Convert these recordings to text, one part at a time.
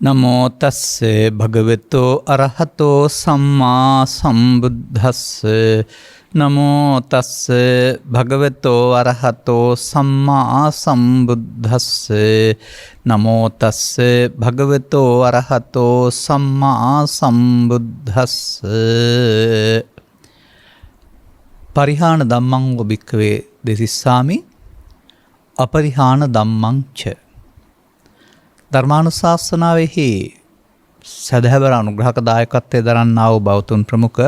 නමෝ තස්සේ භගවතෝ අරහතෝ සම්මා සම්බුද්දස්සේ නමෝ තස්සේ භගවතෝ අරහතෝ සම්මා සම්බුද්දස්සේ නමෝ තස්සේ භගවතෝ අරහතෝ සම්මා සම්බුද්දස්සේ පරිහාන ධම්මං ඔබික්කවේ දෙසිස්සාමි අපරිහාන ධම්මං ච ධර්මානුශාසනාවෙහි සදහැවර අනුග්‍රහක දායකත්වයේ දරන්නා වූ බෞතුන් ප්‍රමුඛ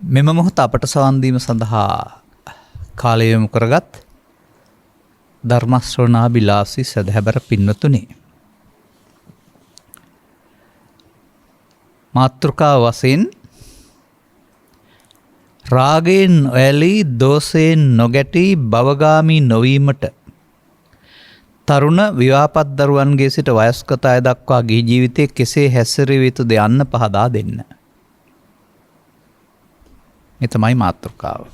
මෙම මොහොත අපට සවන් දීම සඳහා කාලය යොමු කරගත් ධර්ම ශ්‍රවණාබිලාසී සදහැවර පින්වතුනි, මාතෘකාව වශයෙන් රාගයෙන් ඇලී දෝෂයෙන් නොගැටී භවගාමී නොවීමට තරුණ විවාහපත් දරුවන්ගේ සිට වයස්ගත අය දක්වා ගිහි ජීවිතයේ කෙසේ හැසිරිය යුතුද යන්න පහදා දෙන්න. මේ තමයි මාතෘකාව.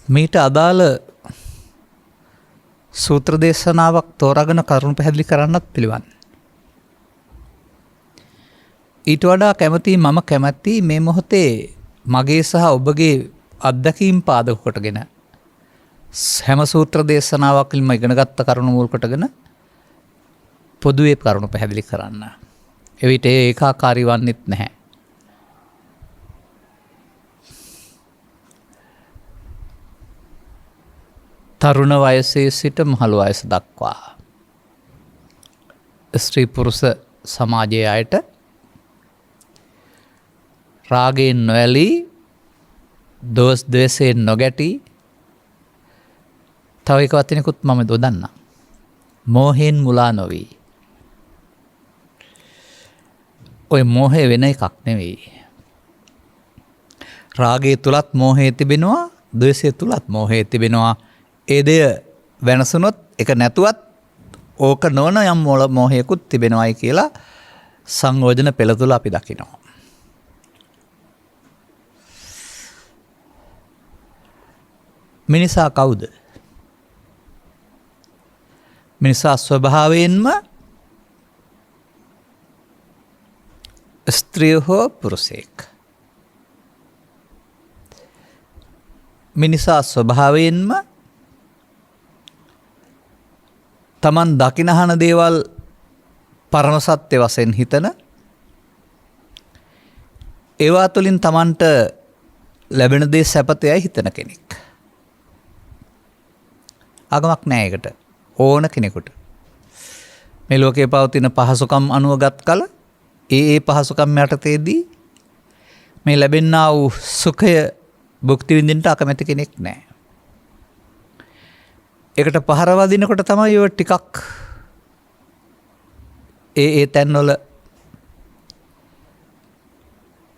මේට අදාළ සූත්‍ර දේශනාවක් තෝරාගෙන කරුණු පැහැදිලි කරන්නත් පිළිවන්. ඊට වඩා මම කැමැති මේ මොහොතේ මගේ සහ ඔබගේ අත්දැකීම් පාදක කොටගෙන හැම සූත්‍ර දේශනාවක්ම ඉගෙනගත්ත කරුණු මුල් කොටගෙන පොදුවේ කරුණු පැහැදිලි කරන්න. එවිට ඒකාකාරී වන්නේත් නැහැ. තරුණ වයසේ සිට මහලු වයස දක්වා ස්ත්‍රී පුරුෂ සමාජයේ අයට රාගයෙන් නොඇලී දෝෂ ද්වේෂයෙන් නොගැටී තව එක වචනයකුත් මම දොදන්නම්. මෝහයෙන් මුලා නොවී. ඔය මෝහය වෙන එකක් නෙවෙයි. රාගය තුලත් මෝහය තිබෙනවා, ද්වේෂය තුලත් මෝහය තිබෙනවා. ඒ දෙය වෙනසුනොත් එක නැතුවත් ඕක නොවන යම් මෝහයකුත් තිබෙනවායි කියලා සංයෝජන පෙළ තුල අපි දකිනවා. මිනිසා කවුද? මිනිසා ස්වභාවයෙන්ම ස්ත්‍රිය හෝ පුරුෂයෙක්. මිනිසා ස්වභාවයෙන්ම තමන් දකිනහන දේවල් පරම සත්‍ය වශයෙන් හිතන, ඒවා තුළින් තමන්ට ලැබෙන දේ සැපතයයි හිතන කෙනෙක්. අගමක් නෑ එකට ඕන කෙනෙකුට. මේ ලෝකයේ පවතින පහසුකම් අනුවගත් කල ඒ පහසුකම් යටතේදී මේ ලැබෙන්නා වූ සුඛය භුක්ති විඳින්නට අකමැති කෙනෙක් නෑ. ඒකට පහර වදිනකොට තමයි ඔය ටිකක් ඒ තැන්වල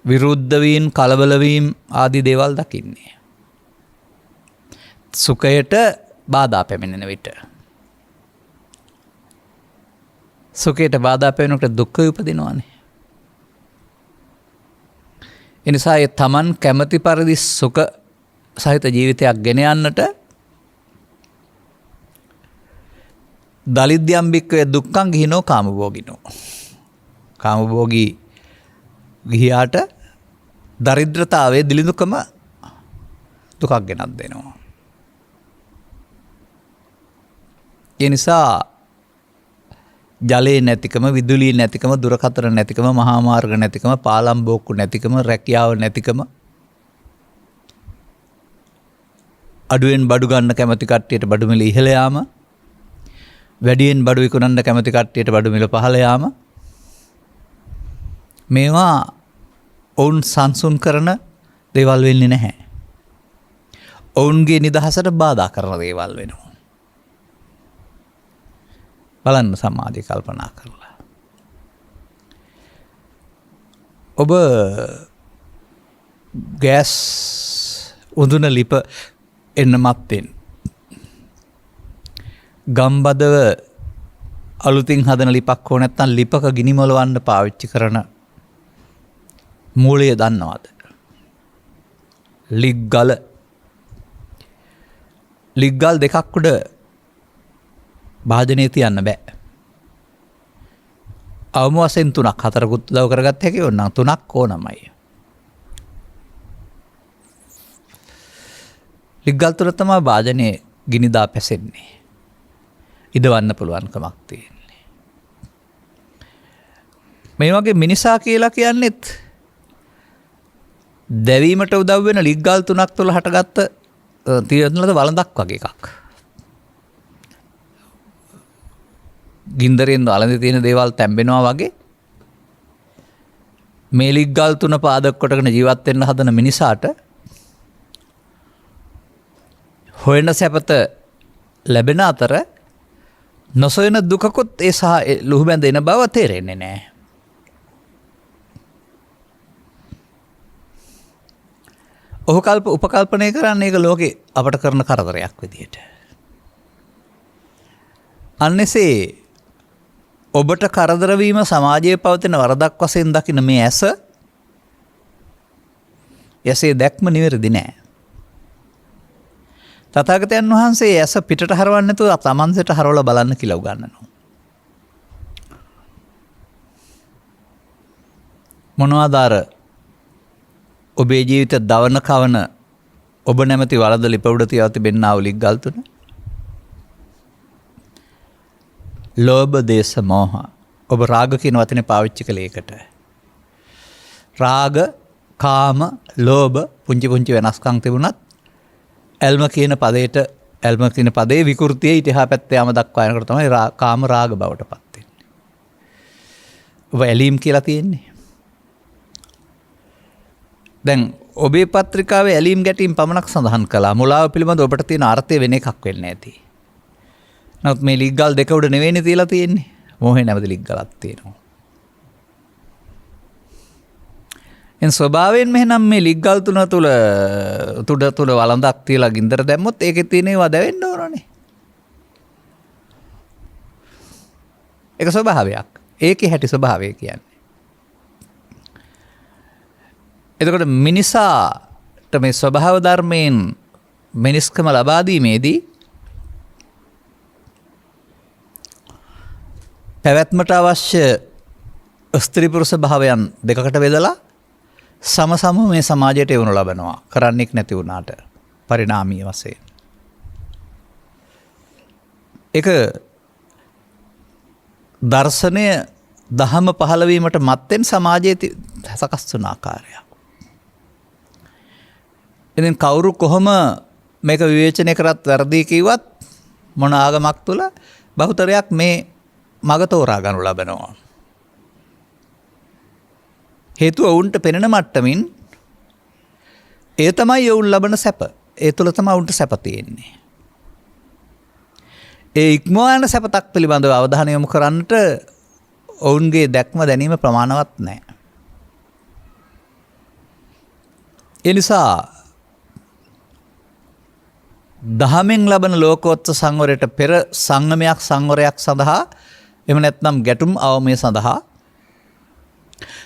විරුද්ධ වීම, කලබල වීම ආදී දේවල් දකින්නේ. සුඛයට බාධා පැමිණෙන විට, සුඛයට බාධා පැමිණෙනකොට දුක්ඛ උපදිනවානේ. ඒ නිසා ඒ තමන් කැමැති පරිදි සුඛ සහිත ජීවිතයක් ගෙන යන්නට දලිද්‍යම් බික්කවේ දුක්ඛං ගිහිනෝ කාමභෝගිනෝ. කාමභෝගී ගිහියාට දරිද්‍රතාවයේ දිලිඳුකම දුකක් ගෙනත් දෙනවා. ඒ නිසා ජලයේ නැතිකම, විදුලිය නැතිකම, දුරකථන නැතිකම, මහා මාර්ග නැතිකම, පාලම් බෝක්කු නැතිකම, රැකියාව නැතිකම, අඩුවෙන් බඩු ගන්න කැමති කට්ටියට බඩු මිල ඉහළ යාම, වැඩියෙන් බඩු විකුණන්න කැමති කට්ටියට බඩු මිල පහළ යාම, මේවා ඔවුන් සංසුන් කරන දේවල් වෙන්නේ නැහැ. ඔවුන්ගේ නිදහසට බාධා කරන දේවල් වෙනවා. බලන්න සමාධිය කල්පනා කරලා. ඔබ ගෑස් උඳුන ලිප එන්න මත්තෙන් ගම්බදව අලුතින් හදන ලිපක් හෝ නැත්නම් ලිපක ගිනි මොලවන්න පාවිච්චි කරන මූලය දන්නවද? ලිග්ගල ලිග්ගල් දෙකක් උඩ භාජනය තියන්න බෑ. අවම වශයෙන් 3ක් 4කුත් උදව් කරගත්ත හැකි වුණා 3ක් ඕනමයි. ලිග්ගල් තුල තමයි භාජනයේ ගිනිදා පැසෙන්නේ. ඉදවන්න පුළුවන්කමක් තියෙන්නේ. මේ වගේ මිනිසා කියලා කියන්නේත් දැවීමට උදව් වෙන ලිග්ගල් 3ක් තුල හටගත්ත තියෙනලද වළඳක් වගේ එකක්. ගින්දරෙන් වළඳේ තියෙන දේවල් තැම්බෙනවා වගේ මේ ලිග්ගල් 3 පාදක කොටගෙන ජීවත් වෙන්න හදන මිනිසාට හොයන සැපත ලැබෙන අතර නොසොයන දුකකුත් ඒ සහ ලුහු බැඳ එන බව තේරෙන්නේ නැහැ. ඔහු උපකල්පනය කරන්නේ ඒක ලෝකේ අපට කරන කරදරයක් විදියට. අන්නසේ ඔබට කරදර වීම සමාජයේ පවතින වරදක් වශයෙන් දකින මේ ඇස යසේ දැක්ම නිවැරදි නෑ. තථාගතයන් වහන්සේ ඇස පිටට හරවන්නේ නැතුව තමන්සට හරවලා බලන්න කියලා උගන්වනවා. මොනවාද අර ඔබේ ජීවිත දවන කවන ඔබ නැමැති වලද ලිපවුඩ තියව තිබෙන්නා වූ ලිග්ගල් 3? ලෝභ දේශ මෝහ. ඔබ රාග කියන වචනේ පාවිච්චි කළේ ඒකට. රාග, කාම, ලෝභ පුංචි පුංචි වෙනස්කම් තිබුණත් ඇල්ම කියන පදේ විකෘතිය ඊට එහා පැත්තේ යම දක්වා යනකොට තමයි කාම රාග බවට පත් වෙන්නේ. ඔබ ඇලීම් කියලා තියෙන්නේ. දැන් ඔබේ පත්‍රිකාවේ ඇලීම් ගැටීම් පමණක් සඳහන් කළා. මුලාව පිළිබඳ ඔබට තියෙන අර්ථය වෙන එකක් වෙන්නේ නැති. නමුත් මේ ලිග්ගල් දෙක උඩ නෙවෙයිනේ තියලා තියෙන්නේ. මොහේ නැමැති ලිග්ගලක් තියෙනවා. එන් ස්වභාවයෙන්ම එහෙනම් මේ ලිග්ගල් 3 තුල වළඳක් තියලා ගින්දර දැම්මොත් ඒකේ තියෙන ඒවා දැවෙන්න ඕනනේ. ඒක ස්වභාවයක්. ඒකේ හැටි ස්වභාවය කියන්නේ. එතකොට මිනිසාට මේ ස්වභාව ධර්මයෙන් මිනිස්කම ලබා දීමේදී පැවැත්මට අවශ්‍ය ස්ත්‍රී පුරුෂ භාවයන් දෙකකට බෙදලා සමසම මේ සමාජයට එවනු ලබනවා. කරන්නෙක් නැති වුණාට පරිණාමීය වශයෙන්. ඒක දර්ශනය දහම පහළ වීමට මත්තෙන් සමාජයේ සකස් වුණ ආකාරයක්. ඉතින් කවුරු කොහොම මේක විවේචනය කරත් වැරදි කිව්වත් මොන ආගමක් තුල බහුතරයක් මේ මග තෝරා ගනු ලබනවා. හේතුව ඔවුන්ට පෙනෙන මට්ටමින් ඒ තමයි ඔවුන් ලබන සැප. ඒ තුල තමයි ඔවුන්ට සැප තියෙන්නේ. ඒ ඉක්මවා යන සැපතක් පිළිබඳව අවධානය යොමු කරන්නට ඔවුන්ගේ දැක්ම දැනීම ප්‍රමාණවත් නැහැ. ඒ නිසා දහමෙන් ලබන ලෝකෝත්තර සංවරයට පෙර සංවරයක් සඳහා එහෙම නැත්නම් ගැටුම් අවමය සඳහා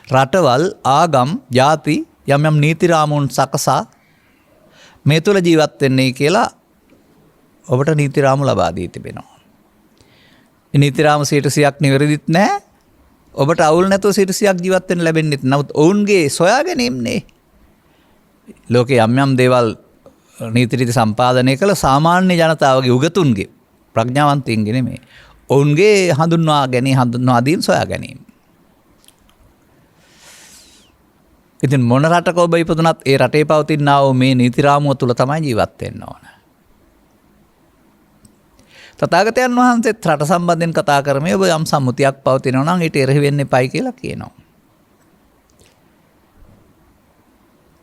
රටවල් ආගම් ජාති යම් යම් නීති රාමුන් සකසා මේ තුල ජීවත් වෙන්නේ කියලා ඔබට නීති රාමු ලබා දී තිබෙනවා. මේ නීති රාමු 100%ක් නිවැරදිත් නැහැ. ඔබට අවුල් නැතුව 100%ක් ජීවත් වෙන්න ලැබෙන්නේ නැහැ. නමුත් ඔවුන්ගේ සොයා ගැනීමනේ ලෝකේ යම් යම් දේවල් නීති රීති සම්පාදනය කළ සාමාන්‍ය ජනතාවගේ උගතුන්ගේ ප්‍රඥාවන්තයින්ගේ නෙමෙයි. ඔවුන්ගේ හඳුන්වා දීම් සොයා ගැනීම. ඉතින් මොන රටක ඔබ ඉපදුනත් ඒ රටේ පවතිනා වූ මේ නීති රාමුව තුල තමයි ජීවත් වෙන්න ඕන. තථාගතයන් වහන්සේත් රට සම්බන්ධයෙන් කතා කරමේ ඔබ යම් සම්මුතියක් පවතිනවා නම් ඊට එරෙහි වෙන්න එපයි කියලා කියනවා.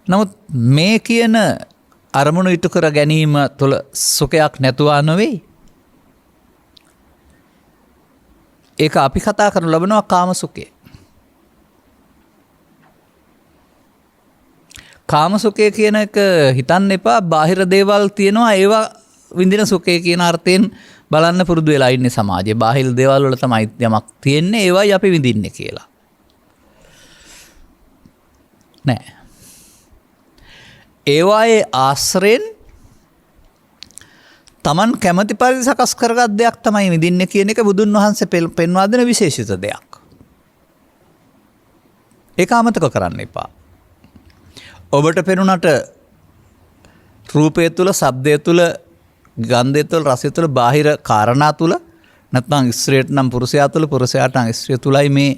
නමුත් මේ කියන අරමුණු ඉටු කර ගැනීම තුළ සුඛයක් නැතුවා නොවේ. ඒක අපි කතා කරන ලබනවා කාම සුඛය. කාම සුඛය කියන එක හිතන්න එපා බාහිර දේවල් තියෙනවා ඒවා විඳින සුඛය කියන අර්ථයෙන් බලන්න පුරුදු වෙලා ඉන්නේ සමාජයේ. බාහිර දේවල් වල තමයි යමක් තියෙන්නේ ඒවයි අපි විඳින්නේ කියලා. නෑ. ඒවායේ ආශ්‍රයෙන් තමන් කැමති පරිදි සකස් කරගත් දෙයක් තමයි විඳින්නේ කියන එක බුදුන් වහන්සේ පෙන්වා දෙන විශේෂිත දෙයක්. ඒක අමතක කරන්න එපා. ඔබට පෙනුනට රූපය තුළ, ශබ්දය තුළ, ගන්ධය තුළ, රසය තුළ, බාහිර කාරණා තුළ, නැත්නම් ස්ත්‍රියට නම් පුරුෂයා තුළ, පුරුෂයාට නම් ස්ත්‍රිය තුළයි මේ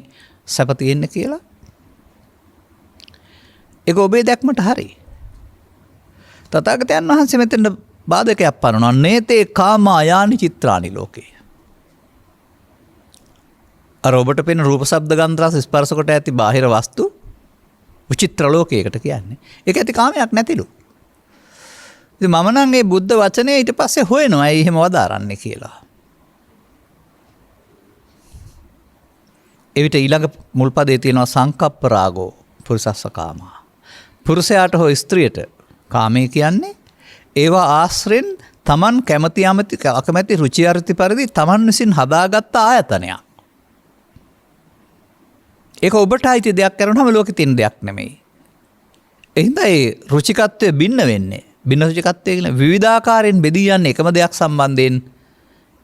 සැප තියෙන්නේ කියලා. ඒක ඔබේ දැක්මට හරි. තථාගතයන් වහන්සේ මෙතෙන් බාධකයක් පනවනවා. නේතේ කාම අයානි චිත්‍රානි ලෝකේ. අර ඔබට පෙනෙන රූප, ශබ්ද, ගන්ධ, රස, ස්පර්ශ කොට ඇති බාහිර වස්තු විචිත්‍ර ලෝකයකට කියන්නේ. ඒක ඇති කාමයක් නැතිලු. ඉතින් මම නම් මේ බුද්ධ වචනේ ඊට පස්සේ හොයනවා ඇයි එහෙම වදාරන්නේ කියලා. එවිට ඊළඟ මුල් පදේ තියෙනවා සංකප්ප රාගෝ පුරුසස්ස කාමා. පුරුෂයාට හෝ ස්ත්‍රියට කාමයේ කියන්නේ ඒවා ආශ්‍රෙන් තමන් කැමති අකමැති රුචි අරුචි පරිදි තමන් විසින් හදාගත්ත ආයතනයක්. ඒක ඔබට අයිති දෙයක් කරනවම ලෝකෙ තියෙන දෙයක් නෙමෙයි. එහෙනම් ඒ රුචිකත්වය බින්න වෙන්නේ. බින්න රුචිකත්වය කියන්නේ විවිධාකාරයෙන් බෙදී යන්නේ එකම දෙයක් සම්බන්ධයෙන්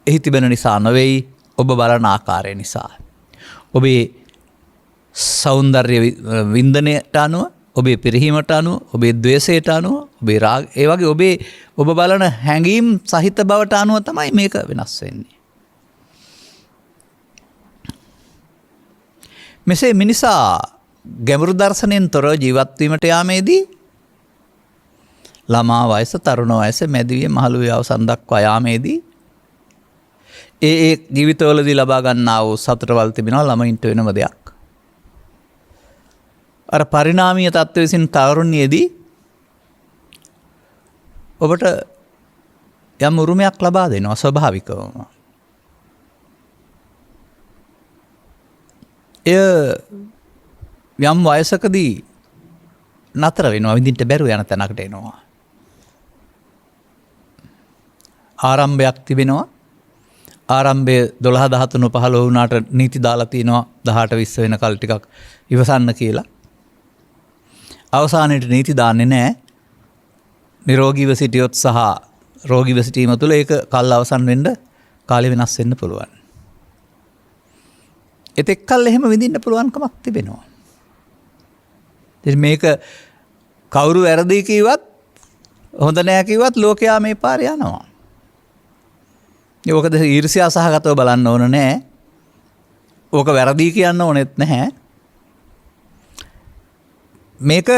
එහි තිබෙන නිසා නෙවෙයි, ඔබ බලන ආකාරය නිසා. ඔබේ සෞන්දර්ය වින්දනයට අනුව, ඔබේ පිරිහීමට අනුව, ඔබේ ද්වේෂයට අනුව, ඔබේ රාග, ඒ වගේ ඔබ බලන හැඟීම් සහිත බවට අනුව තමයි මේක වෙනස් වෙන්නේ. මෙසේ මිනිසා ගැඹුරු දර්ශනයෙන් තොරව ජීවත් වීමට යාමේදී ළමා වයස, තරුණ වයස, මැදිවිය, මහලු විය අවසන් දක්වා යාමේදී ඒ ජීවිතවලදී ලබා ගන්නා වූ සතුටවල් තිබෙනවා ළමයින්ට වෙනම දෙයක්. අර පරිණාමීය තත්ත්ව විසින් තරුණියේදී ඔබට යම් උරුමයක් ලබා දෙනවා ස්වභාවිකවම. එය යම් වයසකදී නතර වෙනවා, විඳින්න බැරුව යන තැනකට එනවා. ආරම්භයක් තිබෙනවා. ආරම්භය 12 13 15 වුණාට නීති දාලා තිනවා 18 20 වෙනකල් ටිකක් ඉවසන්න කියලා. අවසානයේට නීති දාන්නේ නැහැ. නිරෝගීව සිටියොත් සහ රෝගීව සිටීම තුළ ඒක කල් අවසන් වෙන්න කාලය වෙනස් වෙන්න පුළුවන්. එතෙක් කල් එහෙම විඳින්න පුළුවන්කමක් තිබෙනවා. ඉතින් මේක කවුරු වැරදි කිව්වත් හොඳ නෑ කිව්වත් ලෝකයා මේ පාරේ යනවා. ඕකද ඊර්ෂ්‍යා සහගතව බලන්න ඕන නෑ. ඕක වැරදි කියන්න ඕනෙත් නැහැ. මේක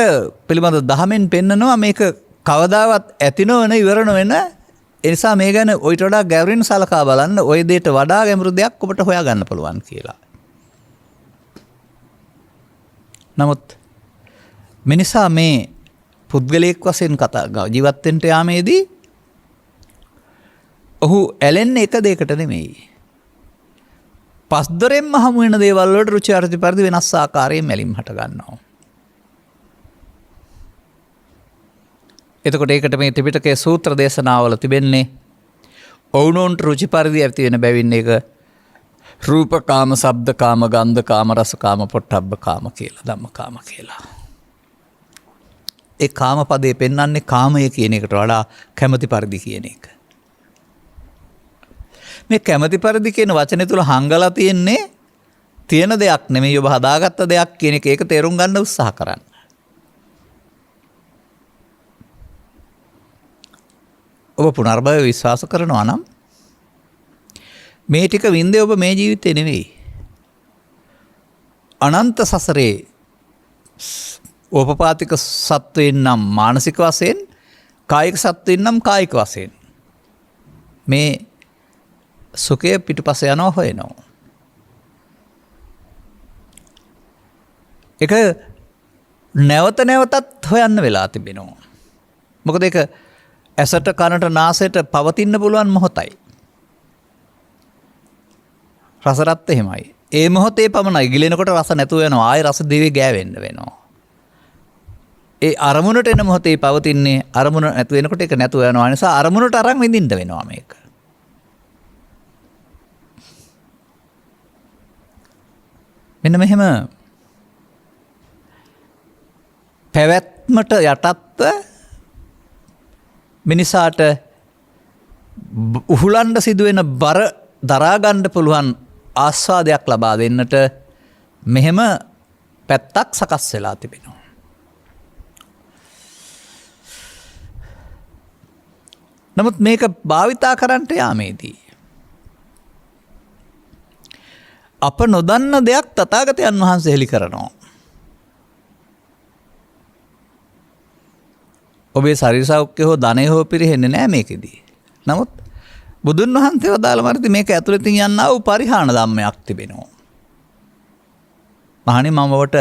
පිළිබඳ දහමෙන් පෙන්නනවා මේක කවදාවත් ඇති නොවන ඉවර නොවන. ඒ නිසා මේ ගැන ඔයිට වඩා ගැඹුරින් සලකා බලන්න, ওই දෙයට වඩා ගැඹුරු දෙයක් ඔබට හොයාගන්න පුළුවන් කියලා. නමුත් මිනිසා මේ පුද්ගලයෙක් වශයෙන් ජීවත් වෙන්න යාමේදී ඔහු ඇලෙන්නේ එක දෙයකට නෙමෙයි. පස්දොරෙන්ම හමු වෙන දේවල් වලට රුචි අරුචි පරිදි වෙනස් ආකාරයෙන් ඇලීම් හට ගන්නවා. එතකොට ඒකට මේ ත්‍රිපිටකයේ සූත්‍ර දේශනාවල තිබෙන්නේ ඔවුනොන්ට රුචි පරිදි ඇති වෙන බැවින් ඒක රූපකාම, ශබ්දකාම, ගන්ධකාම, රසකාම, පොට්ටබ්බකාම කියලා, ධම්මකාම කියලා. ඒ කාම පදේ පෙන්වන්නේ කාමය කියන එකට වඩා කැමැති පරිදි කියන එක. මේ කැමැති පරිදි කියන වචනේ තුල හංගලා තියෙන්නේ තියෙන දෙයක් නෙමෙයි, ඔබ හදාගත්ත දෙයක් කියන එක. ඒක තේරුම් ගන්න උත්සාහ කරන්න. ඔබ පුනර්භවය විශ්වාස කරනවා නම් මේ ටික වින්දේ ඔබ මේ ජීවිතේ නෙවෙයි, අනන්ත සසරේ ඕපපාතික සත්වයෙන් නම් මානසික වශයෙන්, කායික සත්වයෙන් නම් කායික වශයෙන් මේ සුඛය පිටුපස යනවා හොයනවා. ඒක නැවත නැවතත් හොයන්න වෙලා තිබෙනවා. මොකද ඒක ඇසට, කනට, නාසයට පවතින්න පුළුවන් මොහොතයි. රසරත් එහෙමයි. ඒ මොහොතේ පමණයි. ගිලෙනකොට රස නැතුව යනවා. ආයෙ රස දිවේ ගෑවෙන්න වෙනවා. ඒ අරමුණට එන මොහොතේ පවතින්නේ, අරමුණ නැතු වෙනකොට ඒක නැතුව යනවා. ඒ නිසා අරමුණට අරන් විඳින්න වෙනවා මේක. මෙන්න මෙහෙම පැවැත්මට යටත්ව මිනිසාට උහුලන්න සිදුවෙන බර දරා ගන්න පුළුවන් ආස්වාදයක් ලබා දෙන්නට මෙහෙම පැත්තක් සකස් වෙලා තිබෙනවා. නමුත් මේක භාවිතා කරන්නට යාමේදී අප නොදන්න දෙයක් තථාගතයන් වහන්සේ හෙළි කරනවා. ඔබේ ශරීර සෞඛ්‍ය හෝ ධනය හෝ පිරෙන්නේ නැහැ මේකෙදී. නමුත් බුදුන් වහන්සේ වදාළ මර්ධි මේක ඇතුළතින් යන්නා වූ පරිහාන ධම්මයක් තිබෙනවා. මහණනි මම ඔබට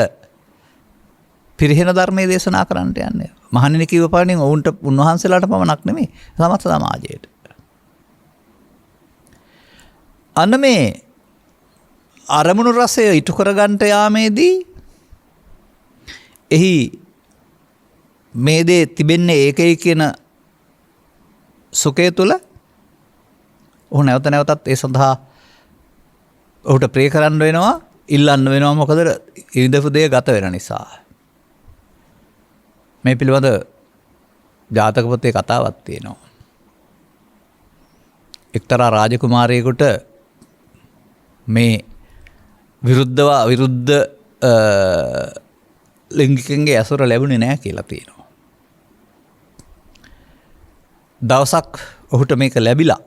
පිරිහෙන ධර්මයේ දේශනා කරන්නට යන්නේ. මහණෙනි කිව්ව පරිදි ඔවුන්ට උන්වහන්සේලාට පමණක් නෙමෙයි සමස්ත සමාජයට. අන්න මේ අරමුණු රසය ඉටු කරගන්නට යාමේදී එහි මේ දේ තිබෙන්නේ ඒකයි කියන සුඛය තුළ ඔහු නැවත නැවතත් ඒ සඳහා ඔහුට ප්‍රේ කරන්න වෙනවා, ඉල්ලන්න වෙනවා. මොකද ඉරිදපු දේ ගත වෙන නිසා. මේ පිළිබඳ ජාතක පොතේ කතාවක් තියෙනවා. එක්තරා රාජකුමාරයෙකුට මේ විරුද්ධ ලිංගිකයන්ගේ ඇසුර ලැබුණේ නැහැ කියලා තියෙනවා. දවසක් ඔහුට මේක ලැබිලා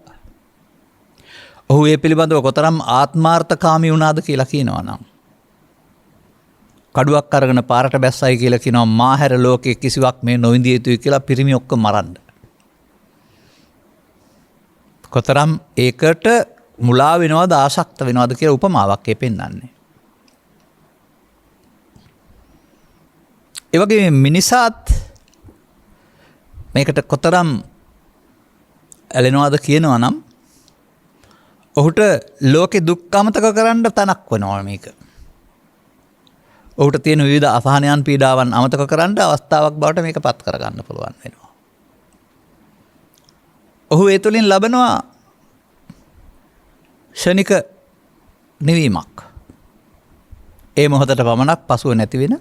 ඔහු ඒ පිළිබඳව කොතරම් ආත්මාර්ථකාමී වුණාද කියලා කියනවා නම් කඩුවක් අරගෙන පාරට බැස්සයි කියලා කියනවා මාහැර ලෝකයේ කිසිවක් මේ නොවිඳිය යුතුයි කියලා පිරිමි ඔක්කොම මරන්න. කොතරම් ඒකට මුලා වෙනවද ආශක්ත වෙනවද කියලා උපමාවක් පෙන්නන්නේ. ඒ වගේ මිනිසාත් මේකට කොතරම් ඇලෙනවද කියනවා නම් ඔහුට ලෝකේ දුක් අමතක කරන්න තනක් වෙනවා මේක. ඔහුට තියෙන විවිධ අසහනයන් පීඩාවන් අමතක කරන්න අවස්ථාවක් බවට මේක පත් කරගන්න පුළුවන් වෙනවා. ඔහු ඒ තුළින් ලබනවා ක්ෂණික නිවීමක්. ඒ මොහොතට පමණක් පසුව නැති වෙන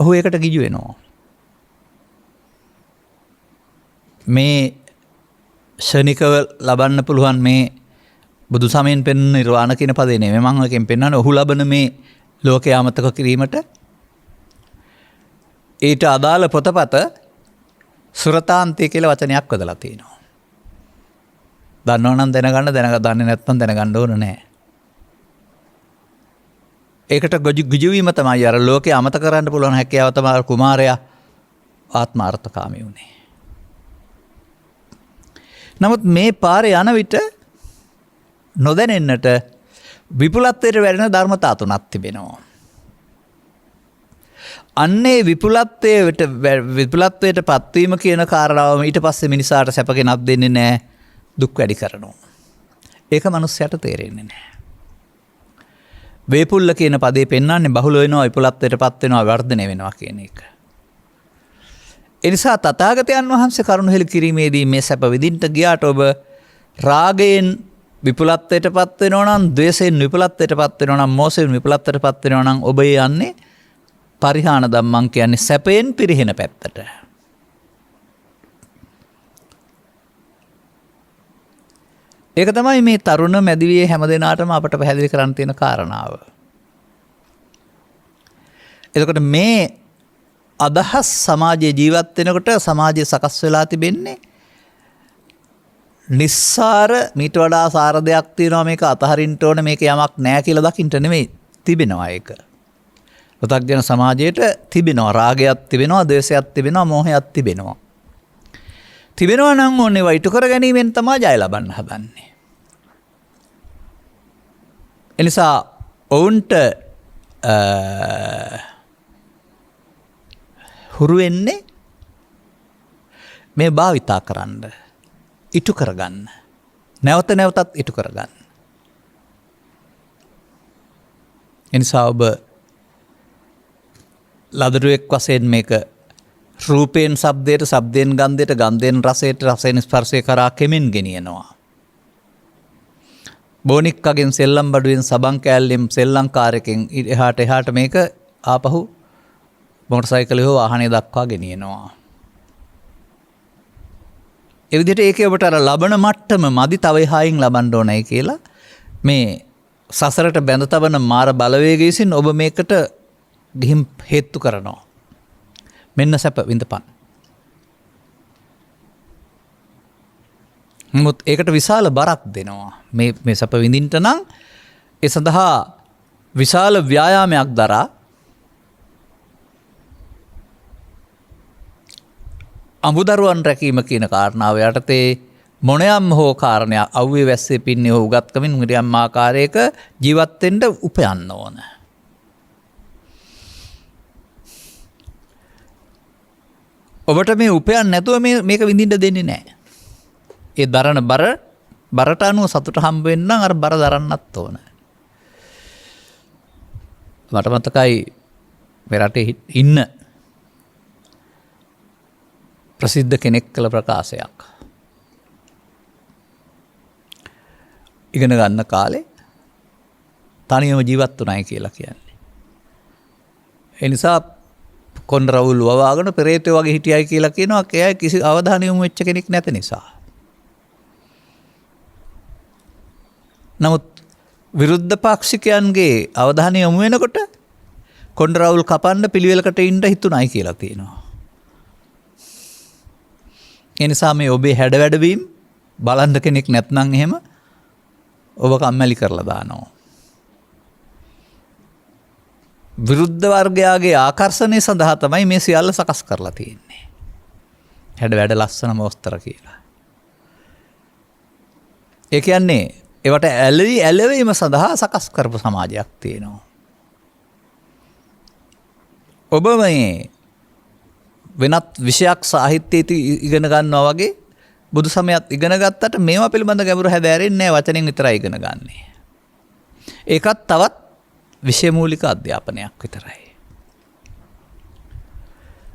ඔහු ඒකට ගිජු වෙනවා. මේ ෂණිකව ලබන්න පුළුවන් මේ බුදු සමයෙන් පෙන්වන නිර්වාණ කියන පදේ නෙමෙයි මම එකෙන් පෙන්වන්නේ ඔහු ලබන මේ ලෝකයේ අමතක කිරීමට ඊට අදාළ පොතපත සුරතාන්තය කියලා වචනයක් යොදලා තියෙනවා. දන්නවනම් දැනගන්න, දන්නේ නැත්නම් දැනගන්න ඕන නෑ. ඒකට ගිජු වීම තමයි අර ලෝකේ අමතක කරන්න පුළුවන් හැකියාව තමයි කුමාරයා ආත්මාර්ථකාමී වුණේ. නමුත් මේ පාරේ යන විට නොදැනෙන්නට විපුලත්වයට වැඩෙන ධර්මතා තුනක් තිබෙනවා. අන්නේ විපුලත්වයට පත්වීම කියන කාරණාවම ඊට පස්සේ මිනිසාට සැපගෙනක් දෙන්නේ නැහැ, දුක් වැඩි කරනවා. ඒක මිනිස්සයාට තේරෙන්නේ නැහැ. වේපුල්ල කියන පදේ පෙන්වන්නේ බහුල වෙනවා, විපුලත්වයට පත් වෙනවා, වර්ධනය වෙනවා කියන එක. එනිසා තථාගතයන් වහන්සේ කරුණ හෙළි කිරීමේදී මේ සැප විඳින්න ගියාට ඔබ රාගයෙන් විපුලත්වයට පත් වෙනවා නම්, ද්වේෂයෙන් විපුලත්වයට පත් වෙනවා නම්, මෝසයෙන් විපුලත්වයට පත් වෙනවා නම් ඔබ යන්නේ පරිහාන ධම්මං කියන්නේ සැපයෙන් පිරිහෙන පැත්තට. ඒක තමයි මේ තරුණ මැදිවියේ හැම දෙනාටම අපට පැහැදිලි කරන්න තියෙන කාරණාව. එතකොට මේ අදහස් සමාජයේ ජීවත් වෙනකොට සමාජය සකස් වෙලා තිබෙන්නේ නිස්සාර, මීට වඩා සාර දෙයක් තියෙනවා මේක අතහරින්න ඕනේ, මේක යමක් නැහැ කියලා දකින්න නෙමෙයි තිබෙනවා ඒක. පෘථග්ජන සමාජයට තිබෙනවා රාගයක් තිබෙනවා, ද්වේෂයක් තිබෙනවා, මෝහයක් තිබෙනවා. තිබෙනවා නම් ඕනේ වයිටු කර ගැනීමෙන් තමයි ජය ලබන්න හදන්නේ. එනිසා ඔවුන්ට හුරු වෙන්නේ මේ භාවිතා කරන්න, ඉටු කරගන්න, නැවත නැවතත් ඉටු කරගන්න. එනිසා ඔබ ලදරුවෙක් වශයෙන් මේක රූපයෙන් ශබ්දයට, ශබ්දයෙන් ගන්ධයට, ගන්ධයෙන් රසයට, රසයෙන් ස්පර්ශය කරා කෙමෙන් ගෙනියනවා. බෝනික්කගෙන් සෙල්ලම් බඩුවෙන් සබන් කෑල්ලෙන් සෙල්ලම්කාරකෙන් එහාට මේක ආපහු මොටර් සයිකලේ හෝ වාහනේ දක්වා ගෙනියනවා. ඒ විදිහට ඒකේ ඔබට අර ලබන මට්ටම මදි තව එහායින් ලබන්න ඕනයි කියලා මේ සසරට බැඳ තබන මාර බලවේගය විසින් ඔබ මේකට ගිහින් හේතු කරනවා. මෙන්න සැප විඳපන්. නමුත් ඒකට විශාල බරක් දෙනවා. මේ සැප විඳින්න නම් ඒ සඳහා විශාල ව්‍යායාමයක් දරා අමුදරුවන් රැකීම කියන කාරණාව යටතේ මොනයම් හෝ කාරණයක් අව්වේ වැස්සේ පින්නේ හෝ උගත්කමින් මිරියම් ආකාරයක ජීවත් වෙන්න උපයන්න ඕන. ඔබට මේ උපයන්න නැතුව මේක විඳින්න දෙන්නේ නැහැ. ඒ දරන බරට අනුව සතුට හම්බ වෙන්න නම් අර බර දරන්නත් ඕන. මට මතකයි මේ රටේ ඉන්න ප්‍රසිද්ධ කෙනෙක් කළ ප්‍රකාශයක්. ඉගෙන ගන්න කාලේ තනියම ජීවත් වුණායි කියලා කියන්නේ. ඒ නිසා කොන් රවුල් වවාගෙන පෙරේතයෝ වගේ හිටියයි කියලා කියනවා. එයා කිසි අවධානය යොමු වෙච්ච කෙනෙක් නැති නිසා. නමුත් විරුද්ධ පාක්ෂිකයන්ගේ අවධානය යොමු වෙනකොට කොන් රවුල් කපන්න පිළිවෙලකට ඉන්න හිතුණයි කියලා තියෙනවා. ඒ නිසා මේ ඔබේ හැඩ වැඩවීම් බලන්න කෙනෙක් නැත්නම් එහෙම ඔබ කම්මැලි කරලා දානවා. විරුද්ධ වර්ගයාගේ ආකර්ෂණය සඳහා තමයි මේ සියල්ල සකස් කරලා තියෙන්නේ. හැඩ වැඩ ලස්සන මොස්තර කියලා. ඒ කියන්නේ ඒවට ඇලවීම සඳහා සකස් කරපු සමාජයක් තියෙනවා. ඔබ මේ වෙනත් විෂයක් සාහිත්‍යය ඉගෙන ගන්නවා වගේ බුදු සමයත් ඉගෙන ගත්තට මේවා පිළිබඳ ගැඹුරු හැදෑරෙන්නේ නැහැ. වචනෙන් විතරයි ඉගෙන ගන්නෙ. ඒකත් තවත් විෂය මූලික අධ්‍යාපනයක් විතරයි.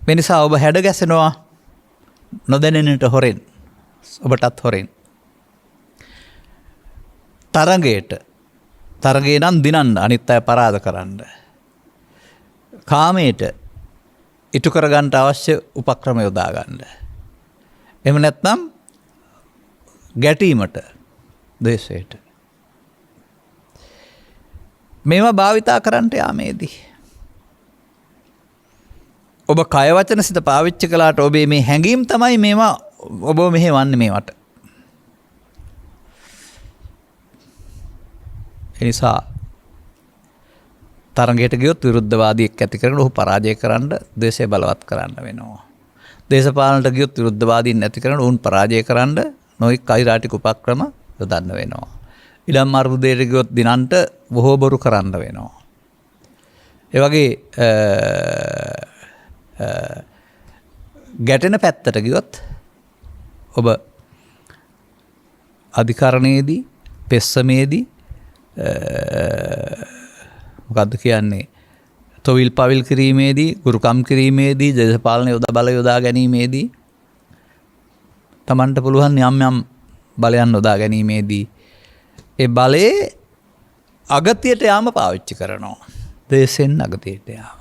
මේ නිසා ඔබ හැඩ ගැසෙනවා නොදැනෙනට හොරෙන්. ඔබටත් හොරෙන්. තරගයේ නම් දිනන්න අනිත් අය පරාද කරන්න. කාමයට ඉටු කරගන්න අවශ්‍ය උපක්‍රම යොදා ගන්න. එහෙම නැත්නම් ගැටීමට, ද්වේෂයට. මේවා භාවිතා කරන්නට යාමේදී ඔබ කය වචන සිත පාවිච්චි කළාට ඔබේ මේ හැඟීම් තමයි මේවා ඔබ මෙහෙවන්නේ මේවට. ඒ නිසා තරගයට ගියොත් විරුද්ධවාදියෙක් ඇති කරගෙන ඔහු පරාජය කරන්න දේශය බලවත් කරන්න වෙනවා. දේශපාලනට ගියොත් විරුද්ධවාදීන් ඇති කරගෙන ඔවුන් පරාජය කරන්න නොයෙක් අයිරාටික උපක්‍රම යොදන්න වෙනවා. ඉඩම් අර්බුදයට ගියොත් දිනන්ට බොහෝ බොරු කරන්න වෙනවා. ඒ වගේ ගැටෙන පැත්තට ගියොත් ඔබ අධිකරණයේදී, පෙස්සමේදී මොකද්ද කියන්නේ තොවිල් පවිල් කිරීමේදී, ගුරුකම් කිරීමේදී, දේශපාලන බල යොදා ගැනීමේදී, තමන්ට පුළුවන් යම් යම් බලයන් යොදා ගැනීමේදී ඒ බලයේ අගතියට යාම පාවිච්චි කරනවා. දේශෙන් අගතියට යාම.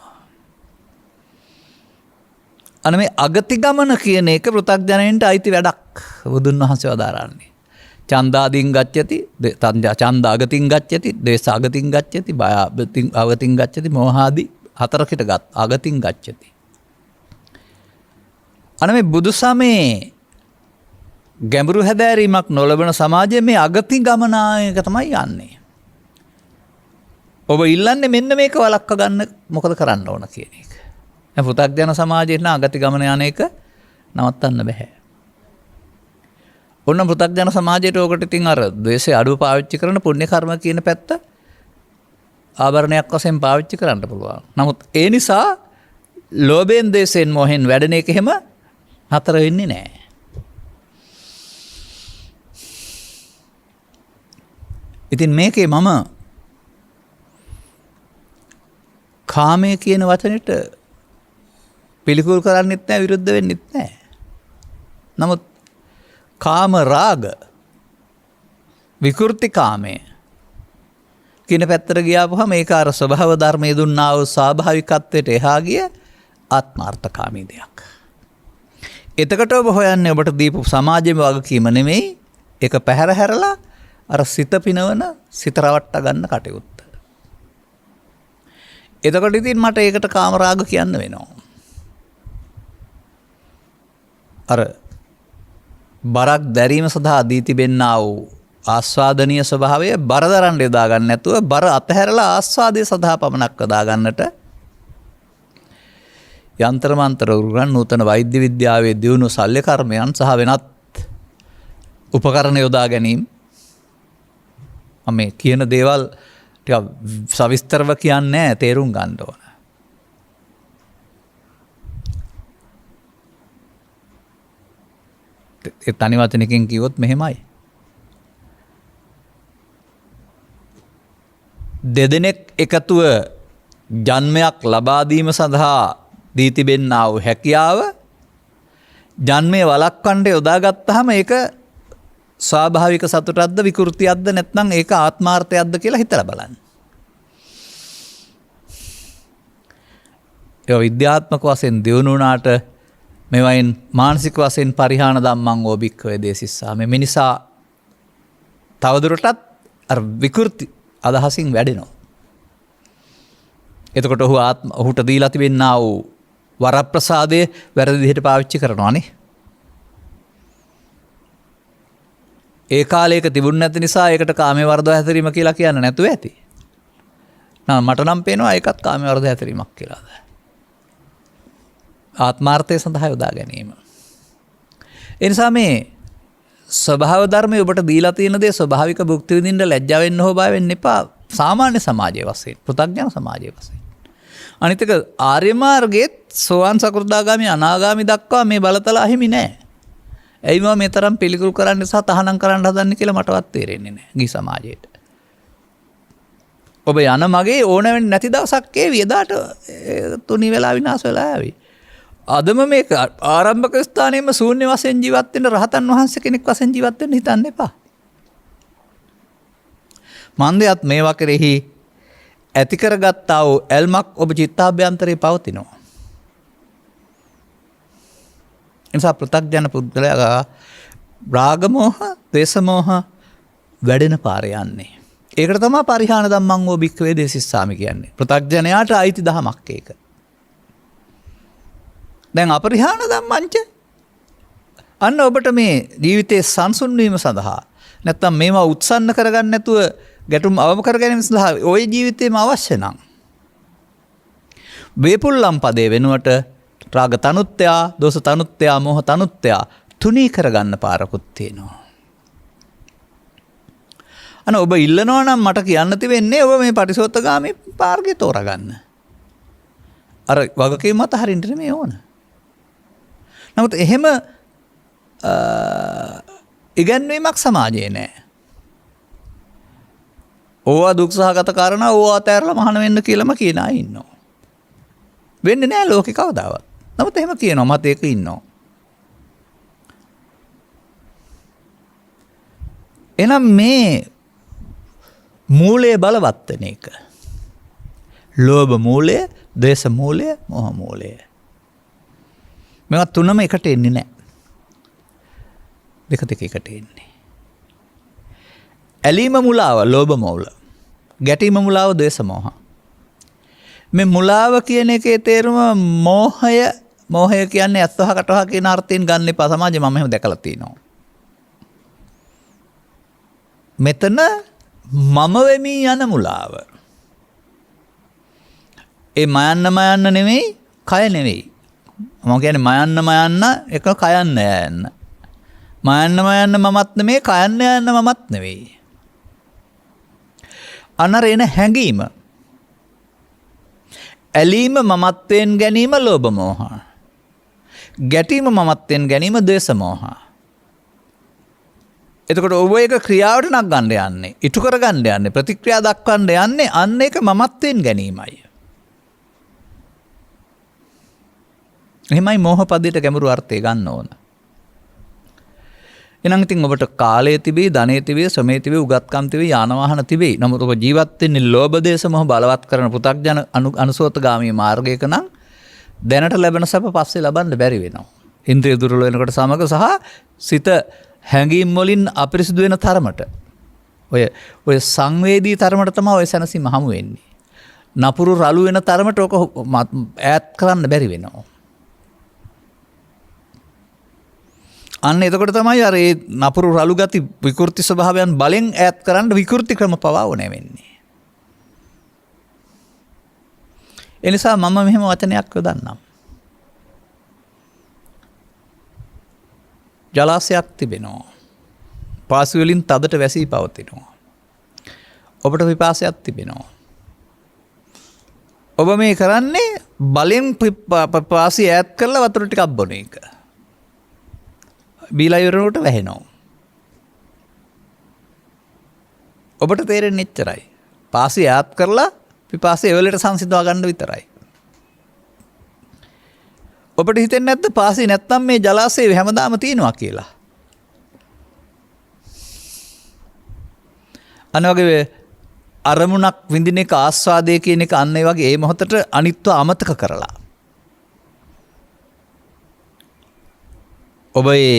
අන්න මේ අගති ගමන කියන එක පෘථග්ජනයන්ට අයිති වැඩක් බුදුන් වහන්සේ වදාරන්නේ. ඡන්දාදීන් ගච්ඡති, ඡන්ද අගතින් ගච්ඡති, දේශ අගතින් ගච්ඡති, බය අගතින් ගච්ඡති, මෝහාදී හතරකට අගතින් ගච්ඡති. අන්න මේ බුදු සමයේ ගැඹුරු හැදෑරීමක් නොලබන සමාජයේ මේ අගති ගමනායක තමයි යන්නේ. ඔබ ඉල්ලන්නේ මෙන්න මේක වළක්ව ගන්න මොකද කරන්න ඕන කියන එක. දැන් පෘථග්ජන සමාජයේ නා අගති ගමන යන එක නවත්තන්න බෑ. ඔන්න පෘථග්ජන සමාජයට ඔකට ඉතින් අර ද්වේෂය අඩුව පාවිච්චි කරන පුණ්‍ය කර්ම කියන පැත්ත ආභරණයක් වශයෙන් පාවිච්චි කරන්න පුළුවන්. නමුත් ඒ නිසා ලෝභයෙන්, ද්වේෂයෙන්, මොහෙන් වැඩෙන එක එහෙම නතර වෙන්නේ නැහැ. ඉතින් මේකේ මම කාමය කියන වචනෙට පිළිකුල් කරන්නෙත් නැහැ, විරුද්ධ වෙන්නෙත් නැහැ. නමුත් කාම රාග, විකෘති කාමය කියන පැත්තට ගියාපුවම ඒක අර ස්වභාව ධර්මයේ දුන්නා වූ ස්වාභාවිකත්වයට එහා ගිය ආත්මාර්ථකාමී දෙයක්. එතකොට ඔබ හොයන්නේ ඔබට දීපු සමාජයේ වගකීම නෙමෙයි. ඒක පැහැර හැරලා අර සිත පිනවන සිත රවට්ට ගන්න කටයුත්ත. එතකොට ඉතින් මට ඒකට කාමරාග කියන්න වෙනවා. අර බරක් දැරීම සඳහා දී තිබෙන්නා වූ ආස්වාදනීය ස්වභාවය බර දරන්න යොදා ගන්න නැතුව බර අතහැරලා ආස්වාදයේ සඳහා පමණක් යොදා ගන්නට යන්ත්‍ර මන්ත්‍ර උරුගන් නූතන වෛද්‍ය විද්‍යාවේ දියුණු ශල්‍ය කර්මයන් සහ වෙනත් උපකරණ යොදා ගැනීම මේ කියන දේවල් ටික සවිස්තරව කියන්නේ තේරුම් ගන්න ඕන. ඒ තනි වචනකින් කිව්වොත් මෙහෙමයි. දෙදෙනෙක් එකතුව ජන්මයක් ලබා දීම සඳහා දී තිබෙන්නා වූ හැකියාව ජන්මය වළක්වන්න යොදාගත්තාම ඒක ස්වාභාවික සතුටක්ද විකෘතියක්ද නැත්නම් ඒක ආත්මාර්ථයක්ද කියලා හිතලා බලන්න. ඒ විද්‍යාත්මක වශයෙන් දියුණු වුණාට මේවයින් මානසික වශයෙන් පරිහාන ධම්මං ඕ භික්ඛවේ දේසිස්සා මේ මිනිසා තවදුරටත් අර විකෘති අදහසින් වැඩෙනවා. එතකොට ඔහුට දීලා තිබෙන්නා වූ වරප්‍රසාදයේ වැරදි විදිහට පාවිච්චි කරනවානේ. ඒ කාලයක තිබුණ නැති නිසා ඒකට කාමයේ වර්ධව හැසිරීම කියලා කියන්න නැතුව ඇති. මට නම් පේනවා ඒකත් කාමයේ වර්ධව හැසිරීමක් කියලාද. ආත්මාර්ථය සඳහා යොදා ගැනීම. ඒ නිසා මේ ස්වභාව ධර්මයේ ඔබට දීලා තියෙන දේ ස්වභාවික භුක්ති විඳින්න ලැජ්ජා වෙන්න හෝ බය වෙන්න එපා. සාමාන්‍ය සමාජයේ වශයෙන්, පෘථග්ජන සමාජයේ වශයෙන්. අනිත් එක ආර්ය මාර්ගයේ සෝවාන් සකෘදාගාමි අනාගාමි දක්වා මේ බලතල අහිමි නැහැ. ඇයි මම මේ තරම් පිළිකුල් කරන්න සහ තහනම් කරන්න හදන්නේ කියලා මටවත් තේරෙන්නේ නැහැ ගිහි සමාජයේට. ඔබ යන මගේ ඕන වෙන්නේ නැති දවසක් ඒ වියදාට තුනි වෙලා විනාශ වෙලා ආවි. අදම මේක ආරම්භක ස්ථානයේම ශූන්‍ය වශයෙන් ජීවත් වෙන්න රහතන් වහන්සේ කෙනෙක් වශයෙන් ජීවත් වෙන්න හිතන්න එපා. මන්දයත් මේවා කෙරෙහි ඇති කරගත්තා වූ ඇල්මක් ඔබ චිත්තාභ්‍යන්තරේ පවතිනවා. එනිසා පෘථග්ජන පුද්ගලයා රාග මෝහ, ද්වේෂ මෝහ වැඩෙන පාර යන්නේ. ඒකට තමයි පරිහාන ධම්මං ඕ භික්ඛවේ දේසිස්සාමි කියන්නේ. පෘථග්ජනයාට අයිති දහමක් ඒක. දැන් අපරිහාන ධම්මංච අන්න ඔබට මේ ජීවිතයේ සංසුන් වීම සඳහා නැත්නම් මේවා උත්සන්න කරගන්න නැතුව ගැටුම් අවම කර ගැනීම සඳහා ওই ජීවිතේම අවශ්‍ය නම් වේපුල්ලම් පදේ වෙනුවට රාග තනුත්ත්‍යා, දෝෂ තනුත්ත්‍යා, මෝහ තනුත්ත්‍යා තුනී කරගන්න පාරකුත් තියෙනවා. අන්න ඔබ ඉල්ලනවා නම් මට කියන්න තිබෙන්නේ ඔබ මේ පටිසෝත්තගාමී මාර්ගය තෝරගන්න. අර වගකීම් මත හරින්න නෙමෙයි ඕන. නමුත් එහෙම ඉගැන්වීමක් සමාජයේ නැහැ. ඕවා දුක් සහගත කාරණා ඕවා අතහැරලා මහාන වෙන්න කියලාම කියන අය ඉන්නවා. වෙන්නේ නැහැ ලෝකේ කවදාවත්. නමුත් එහෙම කියනවා මත ඒක ඉන්නවා. එහෙනම් මේ මූලය බලවත් වෙන එක. ලෝභ මූලය, ද්වේෂ මූලය, මෝහ මූලය. මේවා තුනම එකට එන්නේ නැහැ. දෙක එකට එන්නේ. ඇලීම මුලාව ලෝභ මූල. ගැටීම මුලාව ද්වේෂ මෝහ. මේ මුලාව කියන එකේ තේරුම මෝහය කියන්නේ අත්වහ කටවහ කියන අර්ථයෙන් ගන්න එපා. සමාජයේ මම එහෙම දැකලා තියෙනවා. මෙතන මම වෙමි යන මුලාව. ඒ මයන්න නෙමෙයි, කය නෙමෙයි. මම කියන්නේ මයන්න එක කයන්න යන්න. මයන්න මමත් නෙමෙයි, කයන්න යන්න මමත් නෙවෙයි. අනර එන හැඟීම. ඇලීම මමත්වයෙන් ගැනීම ලෝභ මෝහ. ගැටීම මමත්වයෙන් ගැනීම ද්වේෂ මෝහ. එතකොට ඔබ ඒක ක්‍රියාවට නගන්න යන්නේ, ඉටු කරගන්න යන්නේ, ප්‍රතික්‍රියා දක්වන්න යන්නේ අන්න ඒක මමත්වයෙන් ගැනීමයි. එහෙමයි මෝහ පදයට ගැඹුරු අර්ථය ගන්න ඕන. එහෙනම් ඉතින් ඔබට කාලය තිබේ, ධනෙ තිබේ, ශ්‍රමය තිබේ, උගත්කම් තිබේ, යාන වාහන තිබේ. නමුත් ඔබ ජීවත් වෙන්නේ ලෝභ දේශ මොහ බලවත් කරන පෘථග්ජන අනුසෝතගාමී මාර්ගයක නම් දැනට ලැබෙන සැප පස්සේ ලබන්න බැරි වෙනවා. ඉන්ද්‍රිය දුර්වල වෙනකොට සමග සහ සිත හැඟීම් වලින් අපිරිසිදු වෙන තරමට ඔය සංවේදී තරමට තමයි ඔය සැනසීම හමු වෙන්නේ. නපුරු රළු වෙන තරමට ඔක ඈත් කරන්න බැරි වෙනවා. අන්න එතකොට තමයි අර ඒ නපුරු රළු ගති විකෘති ස්වභාවයන් බලෙන් ඈත් කරන්න විකෘති ක්‍රම පවා ඕනේ වෙන්නේ. ඒ නිසා මම මෙහෙම වචනයක් යොදන්නම්. ජලාශයක් තිබෙනවා. පාසු වලින් තදට වැසී පවතිනවා. ඔබට පිපාසයක් තිබෙනවා. ඔබ මේ කරන්නේ බලෙන් පිපාසය ඈත් කරලා වතුර ටිකක් බොන එක. බීලා ඉවරනකොට වැහෙනවා. ඔබට තේරෙන්නේ එච්චරයි. පාසය ඈත් කරලා පිපාසය එවලට සංසිඳවා ගන්න විතරයි. ඔබට හිතෙන්නේ නැද්ද පාසය නැත්තම් මේ ජලාශය හැමදාම තියෙනවා කියලා? අනවගේ අරමුණක් විඳින එක ආස්වාදය කියන එක අන්න ඒ වගේ ඒ මොහොතට අනිත්ව අමතක කරලා ඔබ ඒ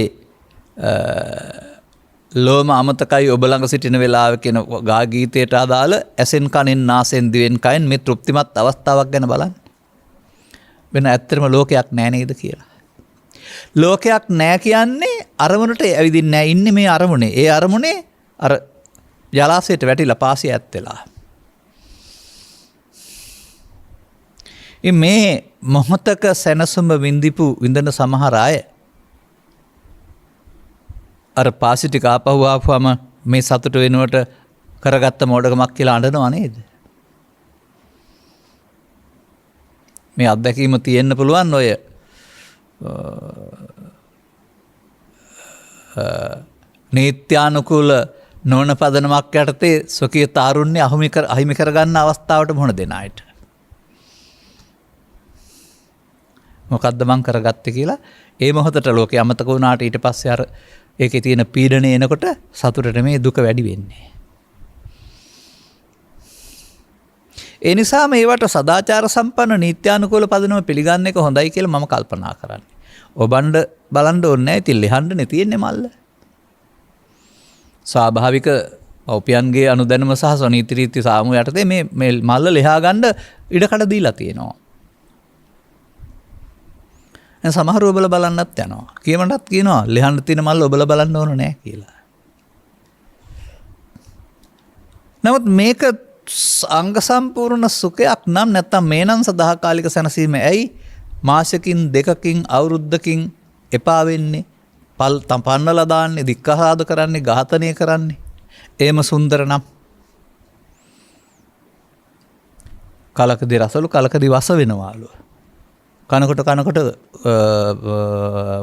ලෝම අමතකයි ඔබ ළඟ සිටින වෙලාව කියන ගා ගීතයට අදාළ ඇසෙන් කනෙන් නාසෙන් දිවෙන් කයෙන් මේ තෘප්තිමත් අවස්ථාවක් ගැන බලන්න. වෙන ඇත්තටම ලෝකයක් නෑ නේද කියලා. ලෝකයක් නෑ කියන්නේ අරමුණට ඇවිදින්නේ නෑ ඉන්නේ මේ අරමුණේ. ඒ අරමුණේ අර ජලාශයට වැටිලා පාසිය ඇත් වෙලා. මේ මොහොතක සැනසුම විඳින සමහර අය අර පාසි ටික ආපහු ආපුවම මේ සතුට වෙනුවට කරගත්ත මෝඩකමක් කියලා අඬනවා නේද? මේ අත්දැකීම තියෙන්න පුළුවන් ඔය නීත්‍යානුකූල නොවන පදනමක් යටතේ ස්වකීය තාරුණ්‍ය අහිමි කරගන්න අවස්ථාවට මුහුණ දෙන අයට. මොකද්ද මං කරගත්තේ කියලා ඒ මොහොතට ලෝකේ අමතක වුණාට ඊට පස්සේ අර ඒකේ තියෙන පීඩනය එනකොට සතුටට මේ දුක වැඩි වෙන්නේ. ඒ නිසා මේවට සදාචාර සම්පන්න නීත්‍යානුකූල පදනම පිළිගන්න එක හොඳයි කියලා මම කල්පනා කරන්නේ. ඔබන්ඩ බලන්න ඕනේ නැහැ. ඉතින් ලිහන්නනේ තියෙන්නේ මල්ල. ස්වාභාවික පෞපියන්ගේ අනුදැනුම සහ ස්වනීති රීති සාමු යටතේ මේ මල්ල ලියා ගන්න ඉඩකඩ දීලා තියෙනවා. සමහරව ඔබලා බලන්නත් යනවා. කියමටත් කියනවා ලිහන්න තියෙන මල්ල ඔබලා බලන්න ඕන නෑ කියලා. නමුත් මේක අංග සම්පූර්ණ සුඛයක් නම් නැත්තම් මේ නම් සදාකාලික සැනසීම ඇයි මාසකින් දෙකකින් අවුරුද්දකින් එපා වෙන්නේ? පන්නලා දාන්නේ, දික්කහාද කරන්නේ, ඝාතනය කරන්නේ. ඒම සුන්දර නම් කලකදී රසලු කලකදී වස වෙනවාලු. කනකොට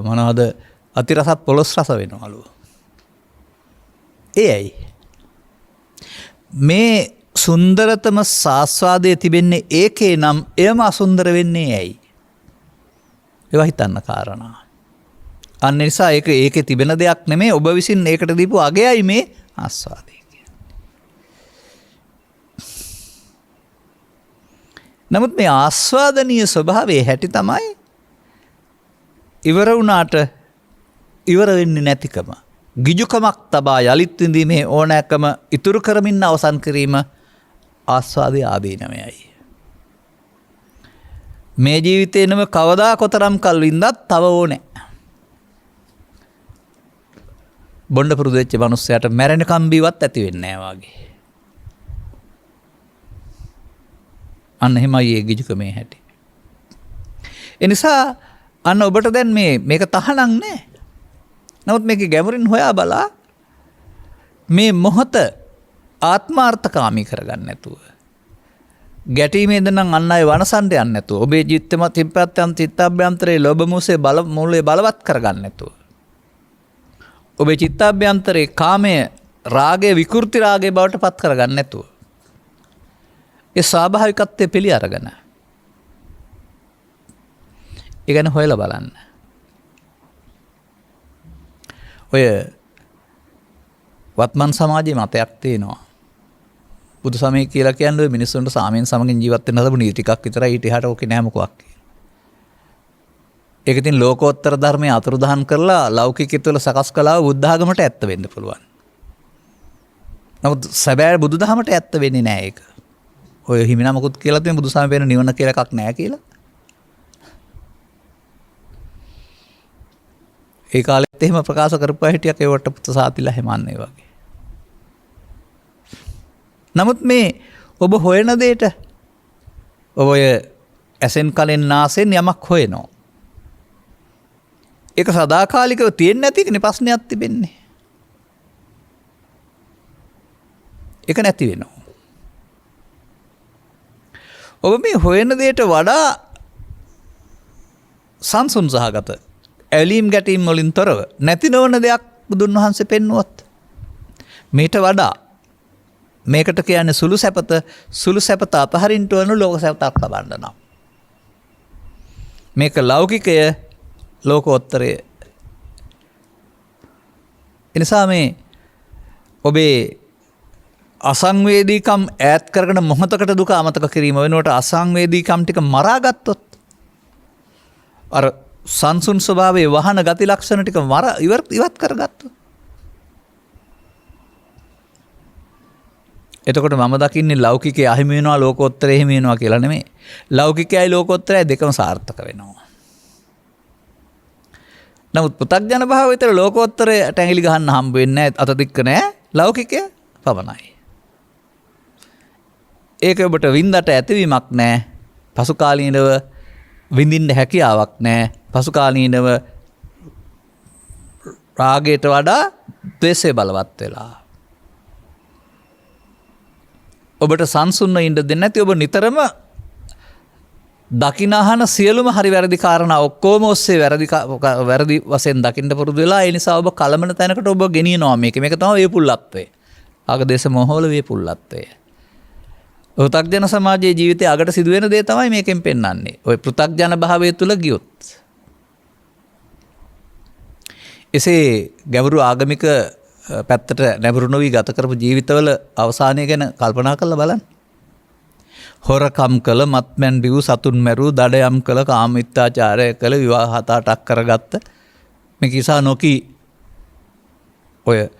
මොනවද අතිරසත් පොළොස් රස වෙනවලු. ඒ ඇයි? මේ සුන්දරතම ආස්වාදයේ තිබෙන්නේ ඒකේ නම් එයම අසුන්දර වෙන්නේ ඇයි? ඒවා හිතන්න කාරණා. අන්න නිසා ඒකේ තිබෙන දෙයක් නෙමෙයි ඔබ විසින් ඒකට දීපු අගයයි මේ ආස්වාදය කියන්නේ. නමුත් මේ ආස්වාදනීය ස්වභාවයේ හැටි තමයි ඉවර වුණාට ඉවර වෙන්නේ නැතිකම. ගිජුකමක් තබා යලිත් විඳීමේ ඕනෑකම ඉතුරු කරමින් අවසන් කිරීම ආස්වාදයේ ආදීනමයයි. මේ ජීවිතේනම කවදා කොතරම් කල් වින්දත් තව ඕනේ. බොණ්ඩ පුරුදු වෙච්ච මිනිස්සයාට මැරෙනකම් බීවත් ඇති වෙන්නේ නැහැ වාගේ. අන්න එහෙමයි ඒ ගිජුකමේ හැටි. ඒ නිසා අන්න ඔබට දැන් මේක තහනම් නැහැ. නමුත් මේක ගැඹුරින් හොයා බලා මේ මොහොත ආත්මාර්ථකාමී කරගන්න නැතුව ගැටීමේද නම් අන්න අය වනසන්න යන්නේ නැතුව ඔබේ ජීවිතමත් හිම්පත්යන් චිත්තාභ්‍යන්තරයේ ලෝභ මුසේ මූලයේ බලවත් කරගන්න නැතුව ඔබේ චිත්තාභ්‍යන්තරයේ කාමයේ රාගයේ විකෘති රාගයේ බවට පත් කරගන්න නැතුව ඒ ස්වාභාවිකත්වයේ පිළි අරගෙන ඒ ගැන හොයලා බලන්න. ඔය වත්මන් සමාජයේ මතයක් තියෙනවා. බුදු සමය කියලා කියන්නේ මිනිස්සුන්ට සාමයෙන් සමගින් ජීවත් වෙන්න හදපු නීති ටිකක් විතරයි. ඊට එහාට ඕකේ නෑ මොකක්. ඒක ඉතින් ලෝකෝත්තර ධර්මයේ අතුරුදහන් කරලා ලෞකිකය තුළ සකස් කළා බුද්ධ ආගමට ඇත්ත වෙන්න පුළුවන්. නමුත් සැබෑ බුදුදහමට ඇත්ත වෙන්නේ නැහැ ඒක. ඔය හිමිනමකුත් කියලා තියෙන බුදුසම වෙන නිවන කියලා එකක් නැහැ කියලා. ඒ කාලෙත් එහෙම ප්‍රකාශ කරපුවා හිටියක් ඒවට පුත සාතිලා හැමන්නේ වගේ. නමුත් මේ ඔබ හොයන දෙයට ඔය ඇසෙන් කලෙන් නාසෙන් යමක් හොයනවා. ඒක සදාකාලිකව තියෙන්නේ නැති එකනේ ප්‍රශ්නයක් තිබෙන්නේ. ඒක නැති වෙනවා. ඔබ මේ හොයන දෙයට වඩා සංසුන් සහගත ඇලීම් ගැටීම් වලින් තොරව නැති නොවන දෙයක් බුදුන් වහන්සේ පෙන්වුවත් මේට වඩා මේකට කියන්නේ සුළු සැපත අතහරින්න ඕන ලෝක සැපතක් ලබන්න නම් මේක ලෞකිකය ලෝකෝත්තරය. එනිසා මේ ඔබේ අසංවේදීකම් ඈත් කරගෙන මොහොතකට දුක අමතක කිරීම වෙනුවට අසංවේදීකම් ටික මරාගත්තොත් අර සංසුන් ස්වභාවයේ වහන ගති ලක්ෂණ ටික ඉවත් කරගත්තොත් එතකොට මම දකින්නේ ලෞකිකයේ අහිමි වෙනවා ලෝකෝත්තරයේ හිමි වෙනවා කියලා නෙමෙයි. ලෞකිකයයි ලෝකෝත්තරයයි දෙකම සාර්ථක වෙනවා. නමුත් පුතග්ජන භාව විතර ලෝකෝත්තරයට ඇඟිලි ගහන්න හම්බ වෙන්නේ නැහැ. අත දික්ක නැහැ. ලෞකිකය පමණයි. ඒක ඔබට වින්දට ඇතිවීමක් නැහැ. පසු කාලීනව විඳින්න හැකියාවක් නැහැ. පසු කාලීනව රාගයට වඩා ද්වේෂය බලවත් වෙලා. ඔබට සංසුන්ව ඉන්න දෙන්නේ නැති ඔබ නිතරම දකිනහන සියලුම හරි වැරදි කාරණා ඔක්කොම ඔස්සේ වැරදි වශයෙන් දකින්න පුරුදු වෙලා ඒ නිසා ඔබ කලමන තැනකට ඔබ ගෙනියනවා මේක තමයි වේපුල්ලත්වය. ආගදේශ මොහොල වේපුල්ලත්වය. පෘථග්ජන සමාජයේ ජීවිතයේ අගට සිදුවෙන දේ තමයි මේකෙන් පෙන්වන්නේ. ඔය පෘථග්ජන භාවය තුල ගියොත්. එසේ ගැඹුරු ආගමික පැත්තට නැඹුරු නොවි ගත කරපු ජීවිතවල අවසානය ගැන කල්පනා කරලා බලන්න. හොරකම් කළ, මත්මැන් බිව්, සතුන් මැරු, දඩයම් කළ, කාමීත්‍යාචාරය කළ, විවාහ 7-8ක් කරගත්ත මේ කිසා නොකී ඔය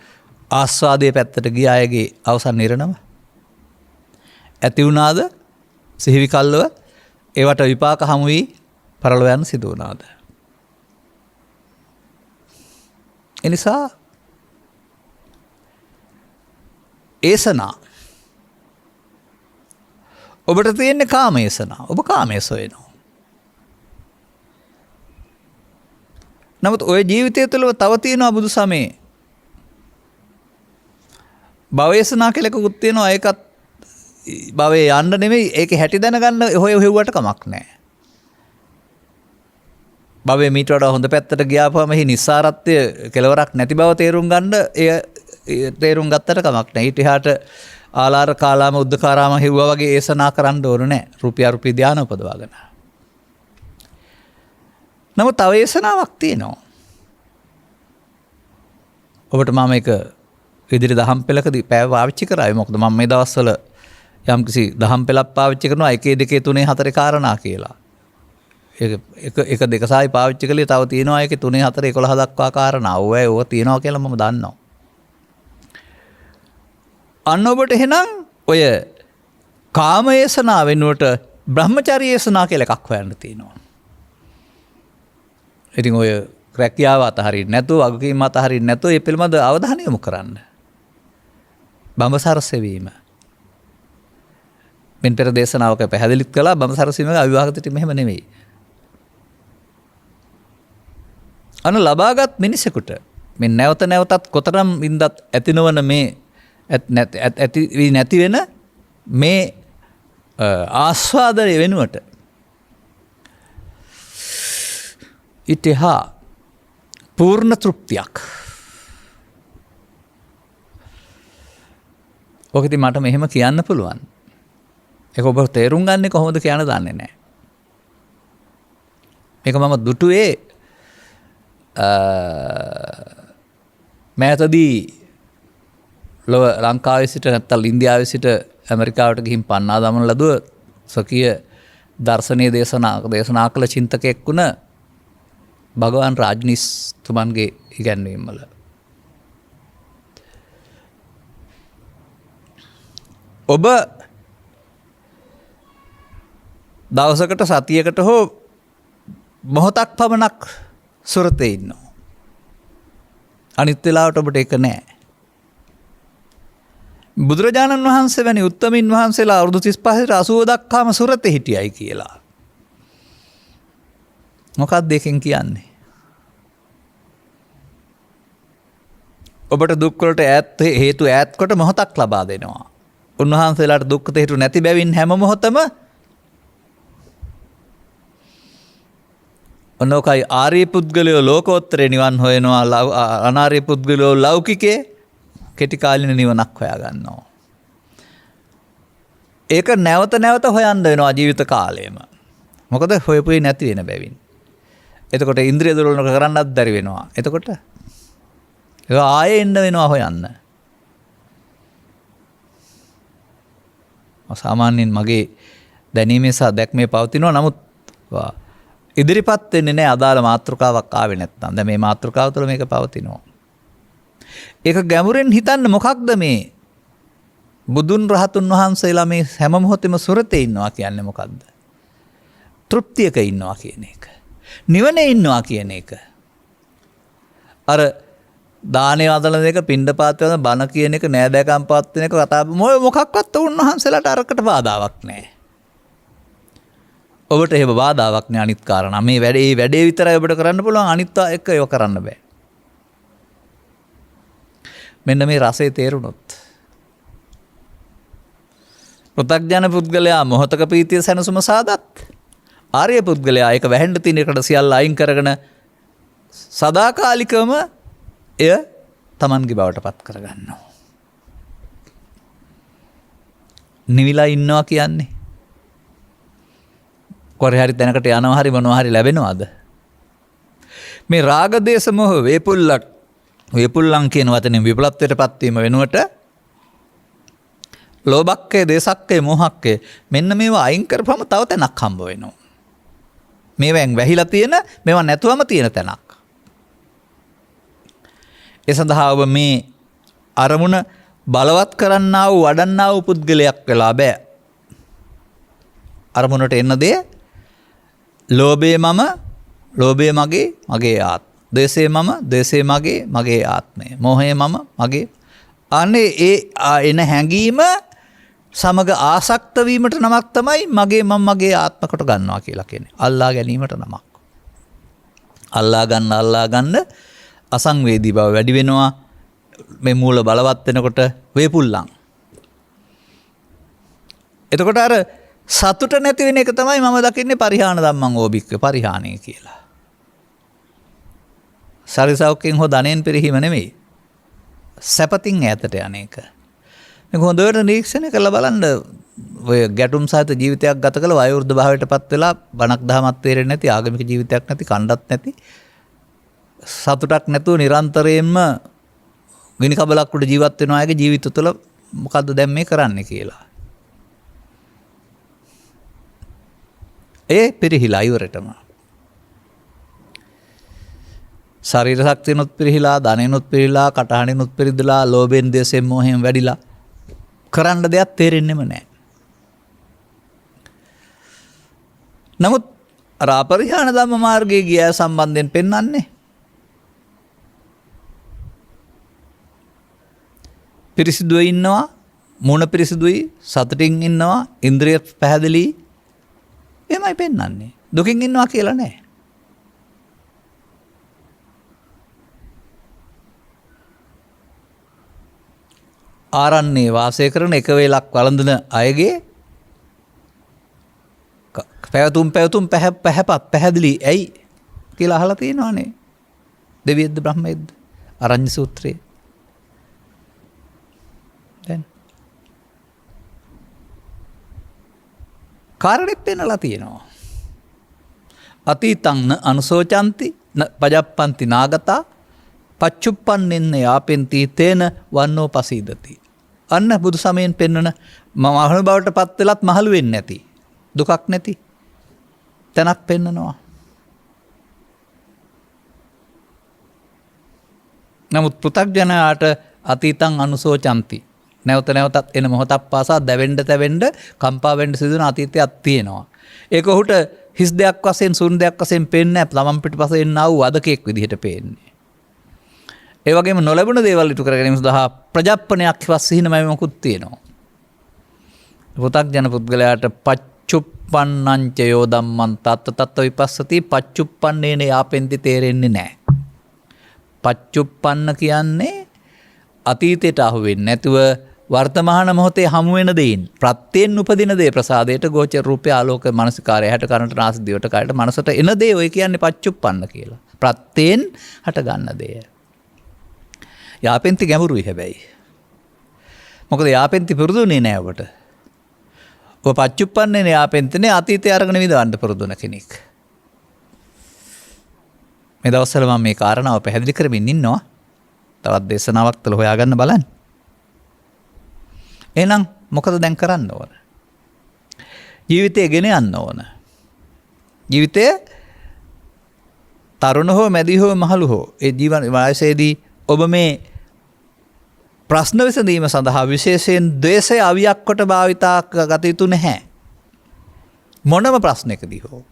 ආස්වාදයේ පැත්තට ගිය අයගේ අවසන් නිරණම ඇති වුණාද? සිහිවිකල්ව ඒවට විපාක හමු වී පරලොව යන සිදු වුණාද? එනිසා ඒසනා ඔබට තියෙන්නේ කාමේසනා. ඔබ කාමයේ සොයනවා. නමුත් ඔය ජීවිතය තුළ තව තියෙනවා බුදු සමයේ භවේසනා කියලා එකකුත් තියෙනවා. ඒකත් භවයේ යන්න නෙමෙයි ඒක හැටි දැනගන්න හොය හෙව්වට කමක් නැහැ. භවයේ මීට වඩා හොඳ පැත්තට ගියාපම එහි නිස්සාරත්වය කෙලවරක් නැති බව තේරුම් ගන්න තේරුම් ගත්තට කමක් නැහැ. ඊට එහාට ආලාර කාලාම උද්දකාරාම හෙව්වා වගේ ඒසනා කරන්න ඕන නැහැ. රුපිය ධානය උපදවාගෙන. නමුත් තව ඒසනාවක් තියෙනවා. ඔබට මම එක ඉදිරි දහම් පෙළකදී පැය පාවිච්චි කරාවේ. මොකද මම මේ දවස්වල යම්කිසි දහම් පෙළක් පාවිච්චි කරනවා 1 2 3 4 කාරණා කියලා. ඒක දෙක සායි පාවිච්චි කළේ තව තියෙනවා ඒකේ 3 4 11 දක්වා කාරණා. ඕවා තියෙනවා කියලා මම දන්නවා. අන්න ඔබට එහෙනම් ඔය කාමයේසනා වෙනුවට බ්‍රහ්මචර්යේසනා කියලා එකක් හොයන්න තියෙනවා. ඉතින් ඔය රැකියාව අතහරින්න නැතුව වගකීම් අතහරින්න නැතුව මේ පිළිබඳ අවධානය යොමු කරන්න. බඹසර සෙවීම. මෙන් පෙර දේශනාවක පැහැදිලිත් කළා බඹසර සෙවීම අවිවාහිතට මෙහෙම නෙමෙයි. අන්න ලබාගත් මිනිසෙකුට මේ නැවත නැවතත් කොතරම් වින්දත් ඇති නොවන මේ නැති වෙන මේ ආස්වාදනය වෙනුවට ඉතහා පූර්ණ තෘප්තියක්. ඔක ඉතින් මට මෙහෙම කියන්න පුළුවන්. ඒක ඔබ තේරුම් ගන්නේ කොහොමද කියන දන්නේ නැහැ. මේක මම දුටුවේ මෑතදී ලංකාවේ සිට නැත්නම් ඉන්දියාවේ සිට ඇමරිකාවට ගිහින් පන්නා දමන ලදුව ස්වකීය දර්ශනීය දේශනා කළ චින්තකයෙක් වුණ භගවාන් රාජ්නිස් තුමන්ගේ ඉගැන්වීම් වල. ඔබ දවසකට සතියකට හෝ මොහොතක් පමණක් සුරතේ ඉන්නවා. අනිත් වෙලාවට ඔබට ඒක නැහැ. බුදුරජාණන් වහන්සේ වැනි උත්තමින් වහන්සේලා අවුරුදු 35 80 දක්වාම සුරතේ හිටියයි කියලා. මොකක්ද දෙකෙන් කියන්නේ? ඔබට දුක් වලට හේතු ඈත් කොට මොහොතක් ලබා දෙනවා. උන්වහන්සේලාට දුක්ඛ හේතු නැති බැවින් හැම මොහොතම ඔනෝකයි ආර්ය පුද්ගලයෝ ලෝකෝත්තරේ නිවන් හොයනවා, අනාර්ය පුද්ගලයෝ ලෞකිකේ කෙටි කාලින නිවනක් හොයා ගන්නවා. ඒක නැවත නැවත හොයන්න වෙනවා ජීවිත කාලෙම. මොකද හොයපුවේ නැති වෙන බැවින්. එතකොට ඉන්ද්‍රිය දුර්වල කරන්නත් බැරි වෙනවා. එතකොට ඒක ආයෙ එන්න වෙනවා හොයන්න. සාමාන්‍යයෙන් මගේ දැනීමේ සහ දැක්මේ පවතිනවා. නමුත් ඉදිරිපත් වෙන්නේ නැහැ අදාළ මාතෘකාවක් ආවේ නැත්නම්. දැන් මේ මාතෘකාව තුළ මේක පවතිනවා. ඒක ගැඹුරෙන් හිතන්න මොකක්ද මේ බුදුන් රහතුන් වහන්සේලා මේ හැම මොහොතෙම සුරතේ ඉන්නවා කියන්නේ මොකක්ද? තෘප්තියක ඉන්නවා කියන එක. නිවනේ ඉන්නවා කියන එක. අර දානේ වදන එක, පිණ්ඩපාත වදන බණ කියන එක, නෑදෑකම් පාත් වෙන එක කතා මොකක්වත් උන්වහන්සේලාට අරකට බාධාවක් නැහැ. ඔබට එහෙම බාධාවක් නෑ අනිත් කාරණා. මේ වැඩේ විතරයි ඔබට කරන්න පුළුවන්. අනිත් එක ඒව කරන්න බෑ. මෙන්න මේ රසය තේරුණොත් පෘථග්ජන පුද්ගලයා මොහතක ප්‍රීතිය සැනසුම සාදත්, ආර්ය පුද්ගලයා ඒක වැහෙන්න තියෙන එකට සියල්ල අයින් කරගෙන සදාකාලිකවම එය තමන්ගේ බවට පත් කරගන්නවා. නිවිලා ඉන්නවා කියන්නේ කොහේ හරි තැනකට යනවා හරි මොනවා හරි ලැබෙනවද? මේ රාග දේශ මොහ වේපුල්ලං කියන වචනේ විපලත්වයට පත්වීම වෙනුවට ලෝභක්කේ, දේශක්කේ, මෝහක්කේ මෙන්න මේවා අයින් කරපුවම තව තැනක් හම්බ වෙනවා. මේවෙන් වැහිලා තියෙන, මේවා නැතුවම තියෙන තැනක්. ඒ සඳහා ඔබ මේ අරමුණ බලවත් කරන්නා වූ, වඩන්නා වූ පුද්ගලයක් වෙලා බෑ. අරමුණට එන්න දේ ලෝභය මම, ලෝභය මගේ, මගේ ආත්මය. ද්වේෂය මම, ද්වේෂය මගේ, මගේ ආත්මය. මෝහය මම, මගේ. අනේ ඒ එන හැඟීම සමග ආසක්ත වීමට නමක් තමයි මගේ මම මගේ ආත්ම කොට ගන්නවා කියලා කියන්නේ. අල්ලා ගැනීමට නමක්. අල්ලා ගන්න අසංවේදී බව වැඩි වෙනවා. මේ මූල බලවත් වෙනකොට වේපුල්ලං. එතකොට අර සතුට නැති වෙන එක තමයි මම දකින්නේ පරිහාන ධම්මං ඕබික්ක, පරිහානිය කියලා. සරිසෞඛ්‍යයෙන් හෝ ධනෙන් පිරිහීම නෙමෙයි. සැපතින් ඈතට යන එක. මේක හොඳට නිරීක්ෂණය කරලා බලන්න. ඔය ගැටුම් සහිත ජීවිතයක් ගත කළ වයෝවෘද්ධ භාවයට පත් වෙලා බණක් දහමක් තේරෙන්නේ නැති, ආගමික ජීවිතයක් නැති, කණ්ඩත් නැති, සතුටක් නැතුව නිරන්තරයෙන්ම ගිනි කබලක් උඩ ජීවත් වෙන අයගේ ජීවිත තුළ මොකද්ද දැන් මේ කරන්නේ කියලා. ඒ පිරිහිලා ඉවරටම. ශරීර ශක්තියනොත් පිරිහිලා, ධනෙනොත් පිරිහිලා, කටහඬිනුත් පිරිදලා, ලෝභයෙන්, ද්වේෂයෙන්, මෝහයෙන් වැඩිලා කරන්න දෙයක් තේරෙන්නෙම නැහැ. නමුත් අර අපරිහාන ධම්ම මාර්ගයේ ගිය සම්බන්ධයෙන් පෙන්වන්නේ පිරිසිදුව ඉන්නවා, මූණ පිරිසිදුයි, සතුටින් ඉන්නවා, ඉන්ද්‍රිය පැහැදිලි. එමයි පෙන්වන්නේ. දුකින් ඉන්නවා කියලා නැහැ. ආරණ්‍යයේ වාසය කරන, එක වේලක් වළඳන අයගේ පැවතුම් පැහැදිලි ඇයි කියලා අහලා තියෙනවානේ. දෙවියෙක්ද බ්‍රහ්මයෙක්ද? අරඤ්‍ය සූත්‍රයේ. දැන් කාරණෙත් පෙන්නලා තියෙනවා. අතීතං අනුසෝචන්ති පජප්පන්ති නාගතා පච්චුප්පන්නෙන්න යාපෙන්ති තේන වන්නෝ පසීදති. අන්න බුදු සමයෙන් පෙන්වන මහණු බවට පත් වෙලත් මහලු වෙන්නේ නැති, දුකක් නැති තැනක් පෙන්නනවා. නමුත් පෘථග්ජනයාට අතීතං අනුසෝචಂತಿ. නැවත නැවතත් එන මොහොතක් පාසා දැවෙන්න තැවෙන්න කම්පා වෙන්න සිදුවන අතීතයක් තියෙනවා. ඒක ඔහුට හිස් දෙයක් වශයෙන් සුන් දෙයක් වශයෙන් පේන්නේ නැහැ. ළමන් පිටපස්සේ එන්නා වූ වදකෙක් විදිහට පේන්නේ. ඒ වගේම නොලැබුණ දේවල් ඉටු කර ගැනීම සඳහා ප්‍රජාප්පණයක් වත් සිහිනමයි මොකුත් තියෙනවා. පෘථග්ජන පුද්ගලයාට පච්චුප්පන්නංච යෝ ධම්මං තත්ත තත්ත විපස්සති පච්චුප්පන්නේන යාපෙන්ති තේරෙන්නේ නැහැ. පච්චුප්පන්න කියන්නේ අතීතයට අහු වෙන්නේ නැතුව වර්තමාන මොහොතේ හමු වෙන දෙයින් ප්‍රත්‍යයෙන් උපදින දේ ප්‍රසාදයට ගෝචර රූපය ආලෝක මනසිකාරය හැට කරන්ට නාස දිවට කයට මනසට එන දේ ඔය කියන්නේ පච්චුප්පන්න කියලා. ප්‍රත්‍යයෙන් හට ගන්න දේ. යාපෙන්ති ගැඹුරුයි හැබැයි. මොකද යාපෙන්ති පුරුදුනේ නෑ ඔබට. ඔබ පච්චුප්පන්නේ යාපෙන්තිනේ අතීතය අරගෙන විඳවන්න පුරුදුන කෙනෙක්. මේ දවස්වල මම මේ කාරණාව පැහැදිලි කරමින් ඉන්නවා. තවත් දේශනාවක් තුළ හොයාගන්න බලන්න. එහෙනම් මොකද දැන් කරන්න ඕන? ජීවිතය ගෙන යන්න ඕන. ජීවිතය තරුණ හෝ මැදි හෝ මහලු හෝ ඒ ජීවන වයසේදී ඔබ මේ ප්‍රශ්න විසඳීම සඳහා විශේෂයෙන් ද්වේෂය අවියක් කොට භාවිතා ගත යුතු නැහැ. මොනම ප්‍රශ්නයකදී හෝ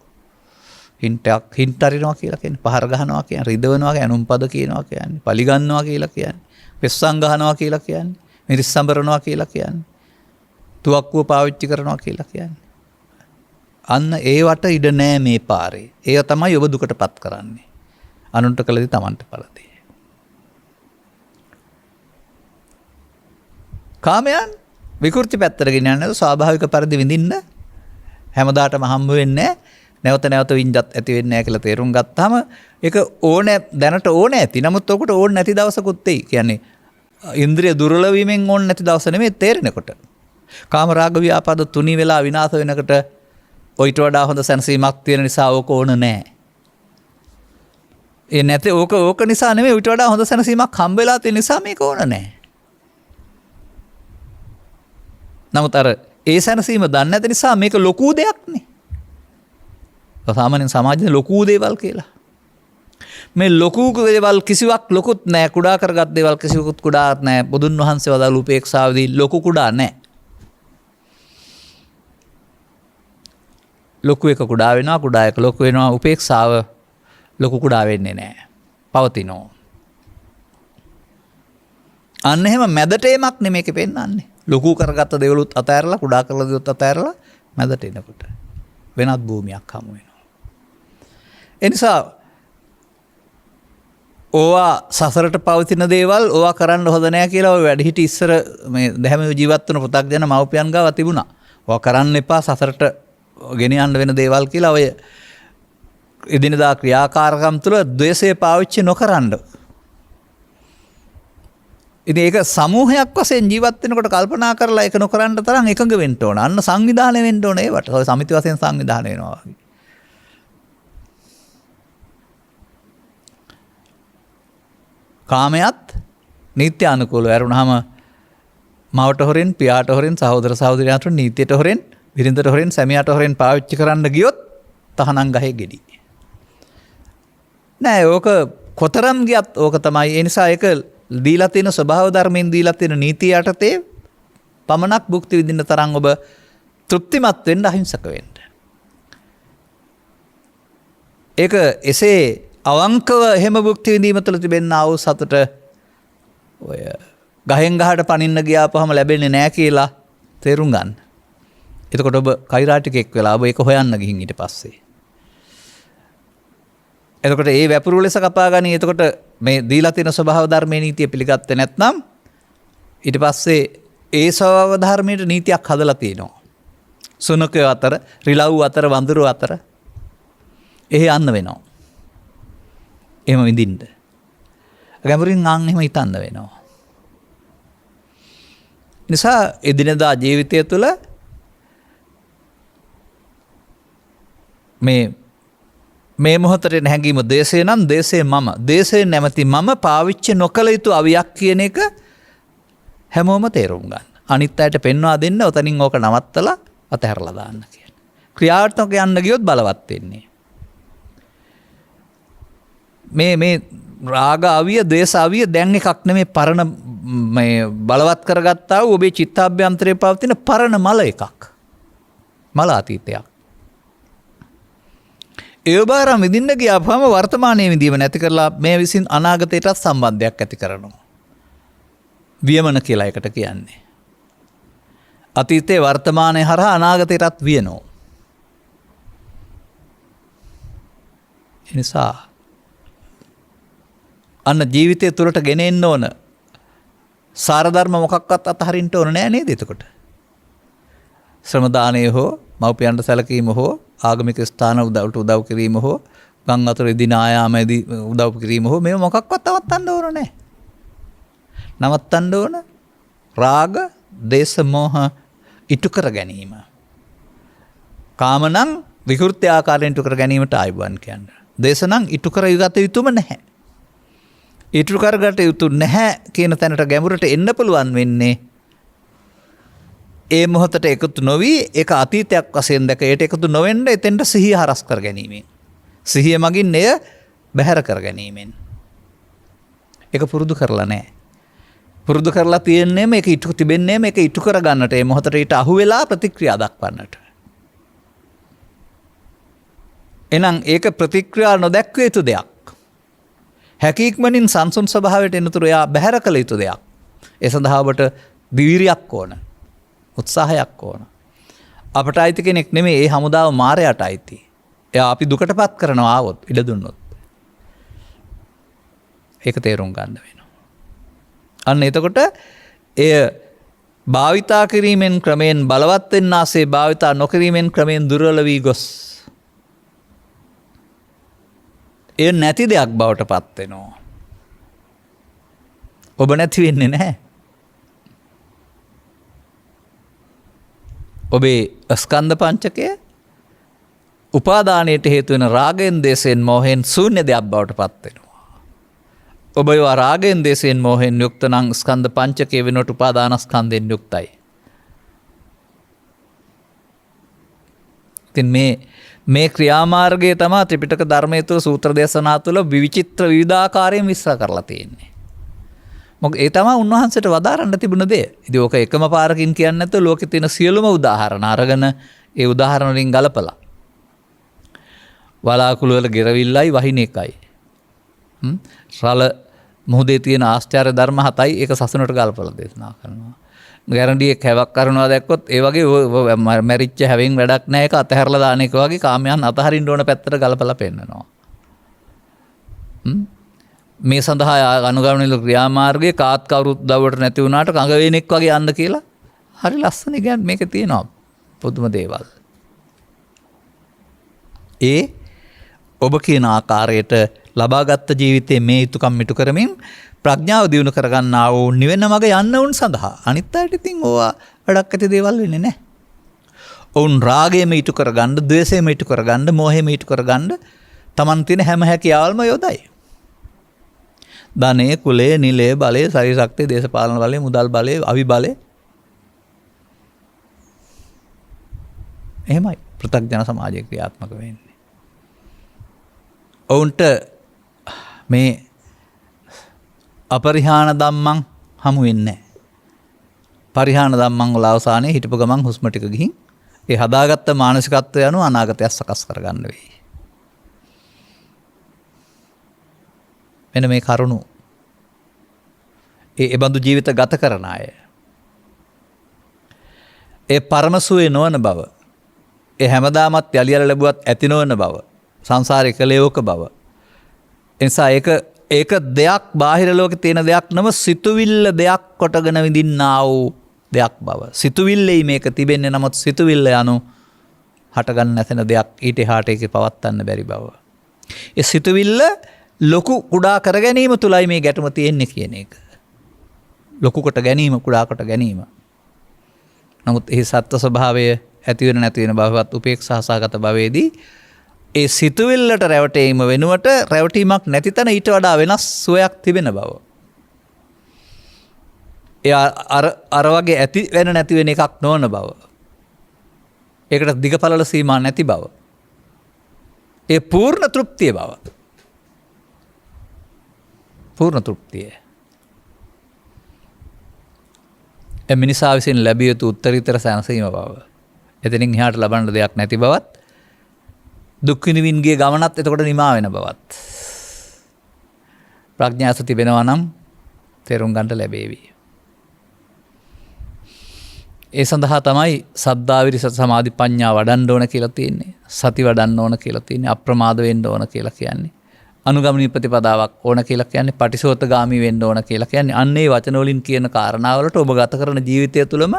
හින්ට් අරිනවා කියලා කියන්නේ පහර ගහනවා කියන්නේ රිදවනවා කියන්නේ අනුම්පද කියනවා කියන්නේ පලිගන්නවා කියලා කියන්නේ පෙස්සම් ගහනවා කියලා කියන්නේ මිරිස් සම්බරනවා කියලා කියන්නේ තුවක්කුව පාවිච්චි කරනවා කියලා කියන්නේ අන්න ඒවට ඉඩ නෑ මේ පාරේ. ඒව තමයි ඔබ දුකටපත් කරන්නේ. අනුන්ට කළදී Tamanට පළදී. කාමයන් විකෘති පැත්තට ගෙනියන්නේ ස්වාභාවික පරිදි විඳින්න හැමදාටම හම්බ වෙන්නේ නැවත නැවත වින්දත් ඇති වෙන්නේ නැහැ කියලා තේරුම් ගත්තාම ඒක ඕනේ දැනට ඕනේ ඇති. නමුත් ඔකට ඕනේ නැති දවසකුත් එයි. කියන්නේ ඉන්ද්‍රිය දුර්වල වීමෙන් ඕනේ නැති දවස නෙමෙයි තේරෙනකොට. කාම රාග ව්‍යාපාද තුනී වෙලා විනාශ වෙනකොට ඔයිට වඩා හොඳ සැනසීමක් තියෙන නිසා ඕක ඕන නැහැ. ඒ නැති ඕක නිසා නෙමෙයි ඔයිට වඩා හොඳ සැනසීමක් හම්බ වෙලා තියෙන නිසා මේක ඕන නැහැ. නමුත් අර ඒ සැනසීම දන්නේ නැති නිසා මේක ලොකු දෙයක් නේ. සාමාන්‍යයෙන් සමාජයේ ලොකු දේවල් කියලා. මේ ලොකු දේවල් කිසිවක් ලොකුත් නැහැ. කුඩා කරගත් දේවල් කිසිවකුත් කුඩාත් නැහැ. බුදුන් වහන්සේ වදාළ උපේක්ෂාවදී ලොකු කුඩා නැහැ. ලොකු එක කුඩා වෙනවා, කුඩා එක ලොකු වෙනවා. උපේක්ෂාව ලොකු කුඩා වෙන්නේ නැහැ. පවතිනවා. අන්න එහෙම මැදට එමක් නෙමේක පෙන්වන්නේ. ලොකු කරගත්ත දේවලුත් අතෑරලා කුඩා කරලා දේවලුත් අතෑරලා මැදට එනකොට වෙනත් භූමියක් හමු වෙනවා. එනිසා ඕවා සසරට පවතින දේවල් ඕවා කරන්න හොඳ නැහැ කියලා ඔය වැඩිහිටි ඉස්සර මේ දැහැම ජීවත් වුණ පෘථග්ජන මව්පියන් ගාව තිබුණා. ඕවා කරන්න එපා සසරට ගෙන යන්න වෙන දේවල් කියලා ඔය එදිනදා ක්‍රියාකාරකම් තුළ ද්වේෂය පාවිච්චි නොකරන්න. ඉතින් ඒක සමූහයක් වශයෙන් ජීවත් වෙනකොට කල්පනා කරලා ඒක නොකරන්න තරම් එකඟ වෙන්න ඕන. අන්න සංවිධානය වෙන්න ඕන ඒවට. ඔය සමිති වශයෙන් සංවිධානය වෙනවා වගේ. කාමයට නීත්‍ය අනුකූලව ඇරුණාම මවට හොරෙන්, පියාට හොරෙන්, සහෝදර සහෝදරියන්ට නීතියට හොරෙන්, බිරිඳට හොරෙන්, සැමියාට හොරෙන් පාවිච්චි කරන්න ගියොත් තහනම් ගහේ ගෙඩි. නෑ ඕක කොතරම් ගියත් ඕක තමයි. ඒ නිසා ඒක දීලා තියෙන ස්වභාව ධර්මයෙන් දීලා තියෙන නීතිය යටතේ පමණක් භුක්ති විඳින්න තරම් ඔබ තෘප්තිමත් වෙන්න අහිංසක වෙන්න. ඒක එසේ අවංකව එහෙම භුක්ති විඳීම තුළ තිබෙනා වූ සතුට ඔය ගහෙන් ගහට පනින්න ගියාපහම ලැබෙන්නේ නැහැ කියලා තේරුම් ගන්න. එතකොට ඔබ කෛරාටිකෙක් වෙලා ඔබ ඒක හොයන්න ගිහින් ඊට පස්සේ. එතකොට ඒ වැපුරු ලෙස කපා ගනි. එතකොට මේ දීලා තියෙන ස්වභාව ධර්මයේ නීතිය පිළිගත්තේ නැත්නම් ඊට පස්සේ ඒ ස්වභාව ධර්මයේ නීතියක් හදලා තියෙනවා. සුනකය අතර, රිලව් අතර, වඳුරු අතර එහෙ යන්න වෙනවා. එහෙම විඳින්න. ගැඹුරින් ආන් එහෙම හිතන්න වෙනවා. නිසා එදිනදා ජීවිතය තුළ මේ මොහොතේ නැගීම දේශය නම් දේශේ මම. දේශේ නැමැති මම පාවිච්චි නොකළ යුතු අවියක් කියන එක හැමෝම තේරුම් ගන්න. අනිත් අයට පෙන්වා දෙන්න ඔතනින් ඕක නවත්තලා අතහැරලා දාන්න කියන. ක්‍රියාත්මක යන්න ගියොත් බලවත් වෙන්නේ. මේ රාග අවිය, ද්වේෂ අවිය දැන් එකක් නෙමෙයි පරණ මේ බලවත් කරගත්තා වූ ඔබේ චිත්තාභ්‍යන්තරයේ පවතින පරණ මල එකක්. මල අතීතයක්. ඒ බාරම් විඳින්න ගියාම වර්තමානයේ විඳීම නැති කරලා මේ විසින් අනාගතයටත් සම්බන්ධයක් ඇති කරනවා. වියමන කියලා එකට කියන්නේ. අතීතයේ වර්තමානයේ හරහා අනාගතයටත් වියනවා. ඒ නිසා අන්න ජීවිතය තුළට ගෙනෙන්න ඕන සාරධර්ම මොකක්වත් අතහරින්න ඕන නෑ නේද එතකොට? ශ්‍රම දානය හෝ මව්පියන්ට සැලකීම හෝ ආගමික ස්ථාන උදව් කිරීම හෝ ගම් අතර දින ආයාමදී උදව් කිරීම හෝ මේව මොකක්වත් නවත්තන්න ඕන නෑ. නවත්තන්න ඕන රාග, දේශ, මෝහ ඉටු කර ගැනීම. කාම නම් විකෘති ආකාරයෙන් ඉටු කර ගැනීමට ආයුබෝවන් කියන්නේ. දේශ නම් ඉටු කර යුගත යුතුම නැහැ. ඉටු කරගත යුතු නැහැ කියන තැනට ගැඹුරට එන්න පුළුවන් වෙන්නේ ඒ මොහොතට එකතු නොවි ඒක අතීතයක් වශයෙන් දැක ඒට එකතු නොවෙන්න එතෙන්ට සිහිය හරස් කර ගැනීමෙන්. සිහිය මගින් එය බැහැර කර ගැනීමෙන්. ඒක පුරුදු කරලා නැහැ. පුරුදු කරලා තියෙන්නේ මේක ඉටු තිබෙන්නේ මේක ඉටු කර ගන්නට ඒ මොහොතට ඊට අහු වෙලා ප්‍රතික්‍රියා දක්වන්නට. එහෙනම් ඒක ප්‍රතික්‍රියා නොදැක්විය යුතු දෙයක්. හැකීක්මනින් සංසුන් ස්වභාවයට එනතුරු එයා බැහැර කළ යුතු දෙයක්. ඒ සඳහා ඔබට දීර්යයක් ඕන. උත්සාහයක් ඕන. අපට අයිති කෙනෙක් නෙමෙයි ඒ හමුදාව මාරයට අයිති. එයා අපි දුකටපත් කරනවා ආවොත් ඉඩ දුන්නොත්. ඒක තේරුම් ගන්න වෙනවා. අන්න එතකොට එය භාවිතා කිරීමෙන් ක්‍රමයෙන් බලවත් වෙන්න ආසේ භාවිතා නොකිරීමෙන් ක්‍රමයෙන් දුර්වල වී ගොස් එය නැති දෙයක් බවට පත් වෙනවා. ඔබ නැති වෙන්නේ නැහැ. ඔබේ ස්කන්ධ පංචකය උපාදානයට හේතු වෙන රාගයෙන්, දේශයෙන්, මෝහයෙන් ශූන්‍ය දෙයක් බවට පත් වෙනවා. ඔබ ඒවා රාගයෙන්, දේශයෙන්, මෝහයෙන් යුක්ත නම් ස්කන්ධ පංචකය වෙනුවට උපාදානස්කන්ධයෙන් යුක්තයි. ඉතින් මේ ක්‍රියාමාර්ගය තමයි ත්‍රිපිටක ධර්මයේ තුල සූත්‍ර දේශනා තුල විවිචිත්‍ර විවිධාකාරයෙන් විස්තර කරලා තියෙන්නේ. මොකද ඒ තමයි උන්වහන්සේට වදාරන්න තිබුණ දේ. ඉතින් ඕක එකම පාරකින් කියන්නේ නැත්නම් ලෝකේ තියෙන සියලුම උදාහරණ අරගෙන ඒ උදාහරණ වලින් ගලපලා. වලාකුළු වල ගෙරවිල්ලයි වහින එකයි. රළ මොහොතේ තියෙන ආශ්චර්ය ධර්ම 7යි ඒක සසුනට ගලපලා දේශනා කරනවා. ගැරන්ඩියෙක් හැවක් කරනවා දැක්කොත් ඒ වගේ මැරිච්ච හැවෙන් වැඩක් නැහැ ඒක අතහැරලා දාන එක වගේ කාමයන් අතහරින්න ඕන පැත්තට ගලපලා පෙන්නනවා. මේ සඳහා අනුගමනය ක්‍රියාමාර්ගයේ කාත් කවුරුත් දවවට නැති වුණාට කඟ වේනෙක් වගේ යන්න කියලා හරි ලස්සන කියන්නේ මේක තියෙනවා පුදුම දේවල්. ඒ ඔබ කියන ආකාරයට ලබාගත් ජීවිතයේ මේ යුතුයකම් මිටු කරමින් ප්‍රඥාව දියුණු කරගන්නා වූ නිවෙන මග යන්න උන් සඳහා අනිත් අයට ඉතින් ඕවා වැඩක් ඇති දේවල් වෙන්නේ නැහැ. ඔවුන් රාගයම ඉටු කරගන්න, ද්වේෂයම ඉටු කරගන්න, මෝහයම ඉටු කරගන්න Taman තියෙන හැම හැකියාවල්ම යොදයි. ධනෙ, කුලය, නිලය, බලය, ශරීර ශක්තිය, දේශපාලන බලය, මුදල් බලය, අවි බලය. එහෙමයි පෘථග්ජන සමාජයේ ක්‍රියාත්මක වෙන්නේ. ඔවුන්ට මේ අපරිහාන ධම්මං හමු වෙන්නේ නැහැ. පරිහාන ධම්මං වල අවසානයේ හිටපු ගමන් හුස්ම ටික ගිහින් ඒ හදාගත්ත මානසිකත්වය අනුව අනාගතය සකස් කරගන්න වෙයි. මෙන්න මේ කරුණු ඒ බඳු ජීවිත ගත කරන අය ඒ පරමසුවේ නොවන බව, ඒ හැමදාමත් යලියල ලැබුවත් ඇති නොවන බව, සංසාරේ කලේවක බව. එනිසා ඒක දෙයක් බාහිර ලෝකේ තියෙන දෙයක් නම සිතුවිල්ල දෙයක් කොටගෙන විඳින්නා වූ දෙයක් බව. සිතුවිල්ලෙයි මේක තිබෙන්නේ නමුත් සිතුවිල්ල යනු හටගන්න නැසෙන දෙයක් ඊට එහාට ඒක පවත්වන්න බැරි බව. ඒ සිතුවිල්ල ලොකු කුඩා කර ගැනීම තුලයි මේ ගැටුම තියෙන්නේ කියන එක. ලොකු කොට ගැනීම, කුඩා කොට ගැනීම. නමුත් ඒ සත්ත්ව ස්වභාවය ඇති වෙන නැති වෙන බවවත් උපේක්ෂාසගත භවයේදී ඒ සිතුවිල්ලට රැවටීම වෙනුවට රැවටීමක් නැති තැන ඊට වඩා වෙනස් සුවයක් තිබෙන බව. එයා අර වගේ ඇති වෙන නැති වෙන එකක් නොවන බව. ඒකට දිගපළල සීමා නැති බව. ඒ පූර්ණ තෘප්තිය බව. පූර්ණ තෘප්තිය. මිනිසා විසින් ලැබිය යුතු උත්තරීතර සැනසීම බව. එතනින් එහාට ලබන්න දෙයක් නැති බවත් දුක් විඳින්ගේ ගමනත් එතකොට නිමා වෙන බවත්. ප්‍රඥාස තිබෙනවා නම් තේරුම් ගන්න ලැබේවි. ඒ සඳහා තමයි සද්ධා විරිස සමාධි ප්‍රඥා වඩන්න ඕන කියලා තියෙන්නේ. සති වඩන්න ඕන කියලා තියෙන්නේ. අප්‍රමාද වෙන්න ඕන කියලා කියන්නේ. අනුගමනීය ප්‍රතිපදාවක් ඕන කියලා කියන්නේ. පටිසෝතගාමී වෙන්න ඕන කියලා කියන්නේ. අන්න ඒ වචන වලින් කියන කාරණාවලට ඔබ ගත කරන ජීවිතය තුළම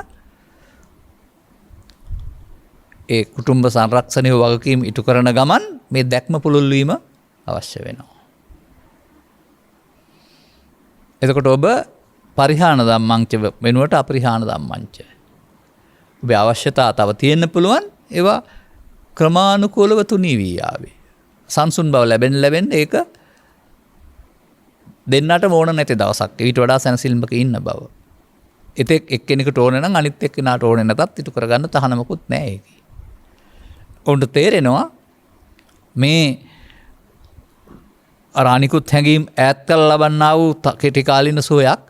ඒ කුටුම්බ සංරක්ෂණය වගකීම් ඉටු කරන ගමන් මේ දැක්ම පුළුල් වීම අවශ්‍ය වෙනවා. එතකොට ඔබ පරිහාන ධම්මංච වෙනුවට අපරිහාන ධම්මංච. ඔබේ අවශ්‍යතා තව තියෙන්න පුළුවන්. ඒවා ක්‍රමානුකූලව තුනී වී ආවේ. සංසුන් බව ලැබෙන්න ඒක දෙන්නට ඕන නැති දවසක්. ඊට වඩා සැනසෙල්මක ඉන්න බව. එතෙක් එක්කෙනෙකුට ඕන නම් අනිත් එක්කෙනාට ඕනේ නැතත් ඉටු කරගන්න තහනමකුත් නැහැ ඒකේ. ඔවුන්ට තේරෙනවා මේ අර අනිකුත් හැඟීම් ඈත් කරලා ලබන්නා වූ කෙටි කාලින සුවයක්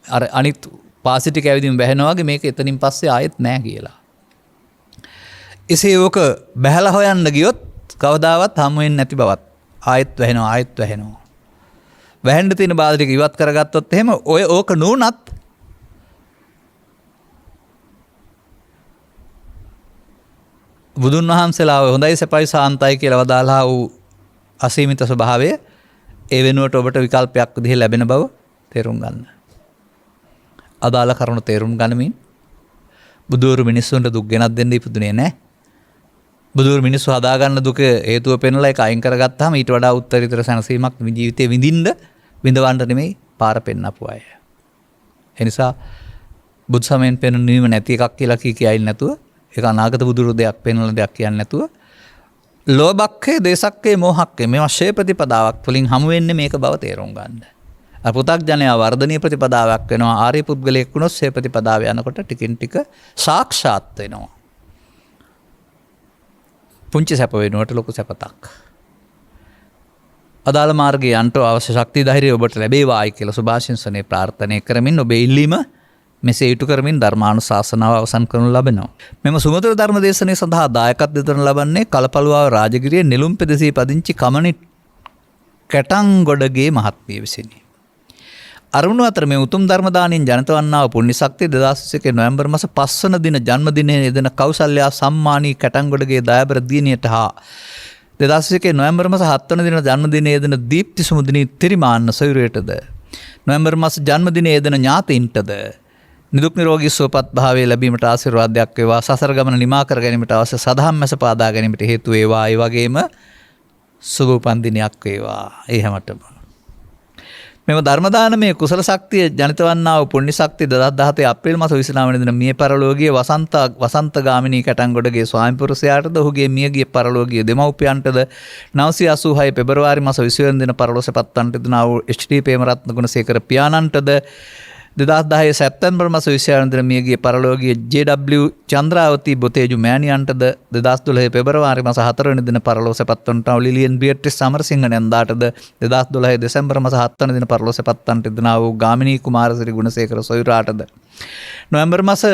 අර අනිත් පාසිටික් ඇවිදින් බැහැනවා වගේ මේක එතනින් පස්සේ ආයෙත් නැහැ කියලා. එසේ ඕක බැහැලා හොයන්න ගියොත් කවදාවත් හමු වෙන්නේ නැති බවත් ආයෙත් වැහෙනවා. වැහෙන්න තියෙන බාධා ටික ඉවත් කරගත්තොත් එහෙම ඔය ඕක නුනත් බුදුන් වහන්සේලා හොඳයි සපයි සාන්තයි කියලා වදාළා වූ අසීමිත ස්වභාවය ඒ වෙනුවට ඔබට විකල්පයක් විදිහේ ලැබෙන බව තේරුම් ගන්න. අදාළ කරුණු තේරුම් ගනිමින් බුදුවරු මිනිස්සුන්ට දුක් ගෙනත් දෙන්න ඉපදුනේ නැහැ. බුදුවරු මිනිස්සු හදාගන්න දුක හේතුව පෙන්ලා ඒක අයින් කරගත්තාම ඊට වඩා උත්තරීතර සැනසීමක් ජීවිතේ විඳවන්න නෙමෙයි පාර පෙන්නපු අය. ඒ නිසා බුදු සමයෙන් පෙන්වීම නැති එකක් කියලා කියයිල් නැතුව ඒක අනාගත බුදුරු දෙයක් පෙන්වන දෙයක් කියන්නේ නැතුව ලෝභක්ඛේ දේසක්ඛේ මෝහක්ඛේ මේවා ශේ ප්‍රතිපදාවක් තුළින් හමු වෙන්නේ මේක බව තේරුම් ගන්න. පු탁ජනයා වර්ධනීය ප්‍රතිපදාවක් වෙනවා. ආර්ය පුද්ගලයෙක් වුණොත් ශේ ප්‍රතිපදාව යනකොට ටිකින් ටික සාක්ෂාත් වෙනවා. පුංචි සැප වෙනුවට ලොකු සැපතක්. අදාළ මාර්ගයේ යන්ට අවශ්‍ය ශක්තිය ධෛර්යය ඔබට ලැබේවායි කියලා සුභාශිංසනේ ප්‍රාර්ථනා කරමින් ඔබේ ඉල්ලීම මෙසේ ඉටු කරමින් ධර්මානුශාසනාව අවසන් කරනු ලබනවා. මෙම සුමధుර ධර්ම දේශනාව සඳහා දායකත්වය දරන ලබන්නේ කලපලුවාව රාජගිරියේ නෙළුම් පෙදෙසේ පදිංචි කමනි කැටංගොඩගේ මහත්මිය විසිනි. අරුණු අතර මේ උතුම් ධර්ම දාණයෙන් ජනිත වන්නා වූ පුණ්‍ය ශක්තිය 2021 නොවැම්බර් මාස 5 වන දින ජන්මදිනයේ යෙදෙන කෞසල්‍යා සම්මානී කැටංගොඩගේ දයාබර දියණියට හා 2021 නොවැම්බර් මාස 7 වන දින ජන්මදිනයේ යෙදෙන දීප්ති සුමුදිනී තිරිමාන්න සොයුරයටද නොවැම්බර් මාස ජන්මදිනයේ යෙදෙන ඥාතීන්ටද නිදුක් නිරෝගී සුවපත් භාවය ලැබීමට ආශිර්වාදයක් වේවා. සසර ගමන නිමා කර ගැනීමට අවශ්‍ය සදහම් මැස පාදා ගැනීමට හේතු වේවා. ඒ වගේම සුබ උපන් දිනයක් වේවා. ඒ හැමතෙම මෙම ධර්ම දානමය කුසල ශක්තිය ජනිත වන්නා වූ පුණ්‍ය ශක්තිය 2017 අප්‍රේල් මාස 29 වෙනි දින මිය පරලෝකීය වසන්ත ගාමිණී කැටංගොඩගේ ස්වාමි පුරුෂයාටද ඔහුගේ මියගිය පරලෝකීය දෙමව්පියන්ටද 986 පෙබරවාරි මාස 20 වෙනි දින පරලෝසපත් වන්නට දෙනා වූ එච්.ටී. ප්‍රේමරත්න ගුණසේකර පියාණන්ටද 2010 සැප්තැම්බර් මාස 20 වෙනි දින මියගිය පරලෝකීය ජේ.ඩබ්ලිව් චන්ද්‍රාවති බොතේජු මෑණියන්ටද 2012 පෙබරවාරි මාස 4 වෙනි දින පරලෝසපත් වන්නට ලිලියන් බියට්‍රිස් සමරසිංහ නැන්දාටද 2012 දෙසැම්බර් මාස 7 වෙනි දින පරලෝසපත් වන්නට දෙනා වූ ගාමිණී කුමාරසිරි ගුණසේකර සොයුරාටද නොවැම්බර් මාස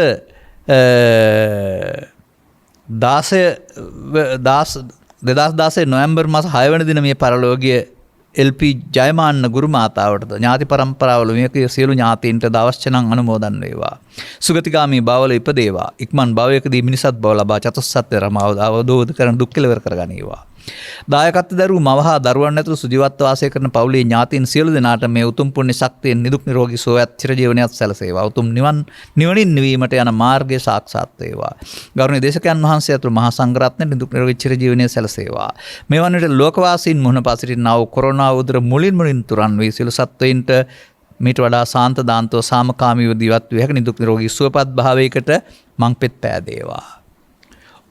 2016 නොවැම්බර් මාස 6 වෙනි දින මේ පරලෝකීය එල්.පී. ජයමාන්න ගුරු මාතාවටද ඥාති පරම්පරාවල මේකේ සියලු ඥාතීන්ට අවශ්‍ය නම් අනුමෝදන් වේවා. සුගතිගාමී භවවල ඉපදේවා. ඉක්මන් භවයකදී මිනිසත් බව ලබා චතුස්සත්ත්‍ය රමාව අවබෝධ කරන දුක් කෙලවර කරගනීවා. දායකත්ව දරුවෝ මව හා දරුවන් ඇතුළු සුජීවත්ව වාසය කරන පවුලේ ඥාතීන් සියලු දෙනාට මේ උතුම් පුණ්‍ය ශක්තියෙන් නිදුක් නිරෝගී සුවයත් චිරජීවනයත් සැලසේවා. උතුම් නිවනින් නිවීමට යන මාර්ගය සාක්ෂාත් වේවා. ගෞරවනීය දේශකයන් වහන්සේ ඇතුළු මහා සංඝරත්නය නිදුක් නිරෝගී චිරජීවනය සැලසේවා. මේ වන්නට ලෝකවාසීන් මුහුණ පා සිටිනා වූ කොරෝනා උදර මුලින් තුරන් වී සියලු සත්වයින්ට මීට වඩා සාන්ත දාන්තව සාමකාමීව දිවත් විය හැකි නිදුක් නිරෝගී සුවපත් භාවයකට මං පෙත් පෑදේවා.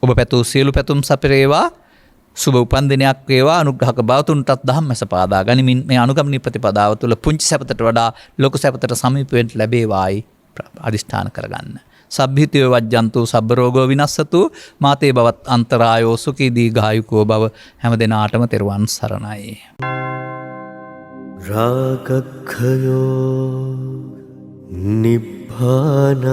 ඔබ පැතූ සියලු පැතුම් සපිරේවා. සුබ උපන් දිනයක් වේවා. අනුග්‍රහක බවතුන්ටත් දහම් මැස පාදා ගනිමින් මේ අනුගමනීය ප්‍රතිපදාව තුළ පුංචි සැපතට වඩා ලොකු සැපතට සමීප වෙන්න ලැබේවායි අදිෂ්ඨාන කරගන්න. සබ්බිතය වජ්ජන්තු සබ්බ රෝගෝ විනස්සතු මාතේ බවත් අන්තරායෝ සුඛී දීඝායුකෝ බව හැම දිනාටම තෙරුවන් සරණයි. රාගක්ඛයෝ නිබ්බානං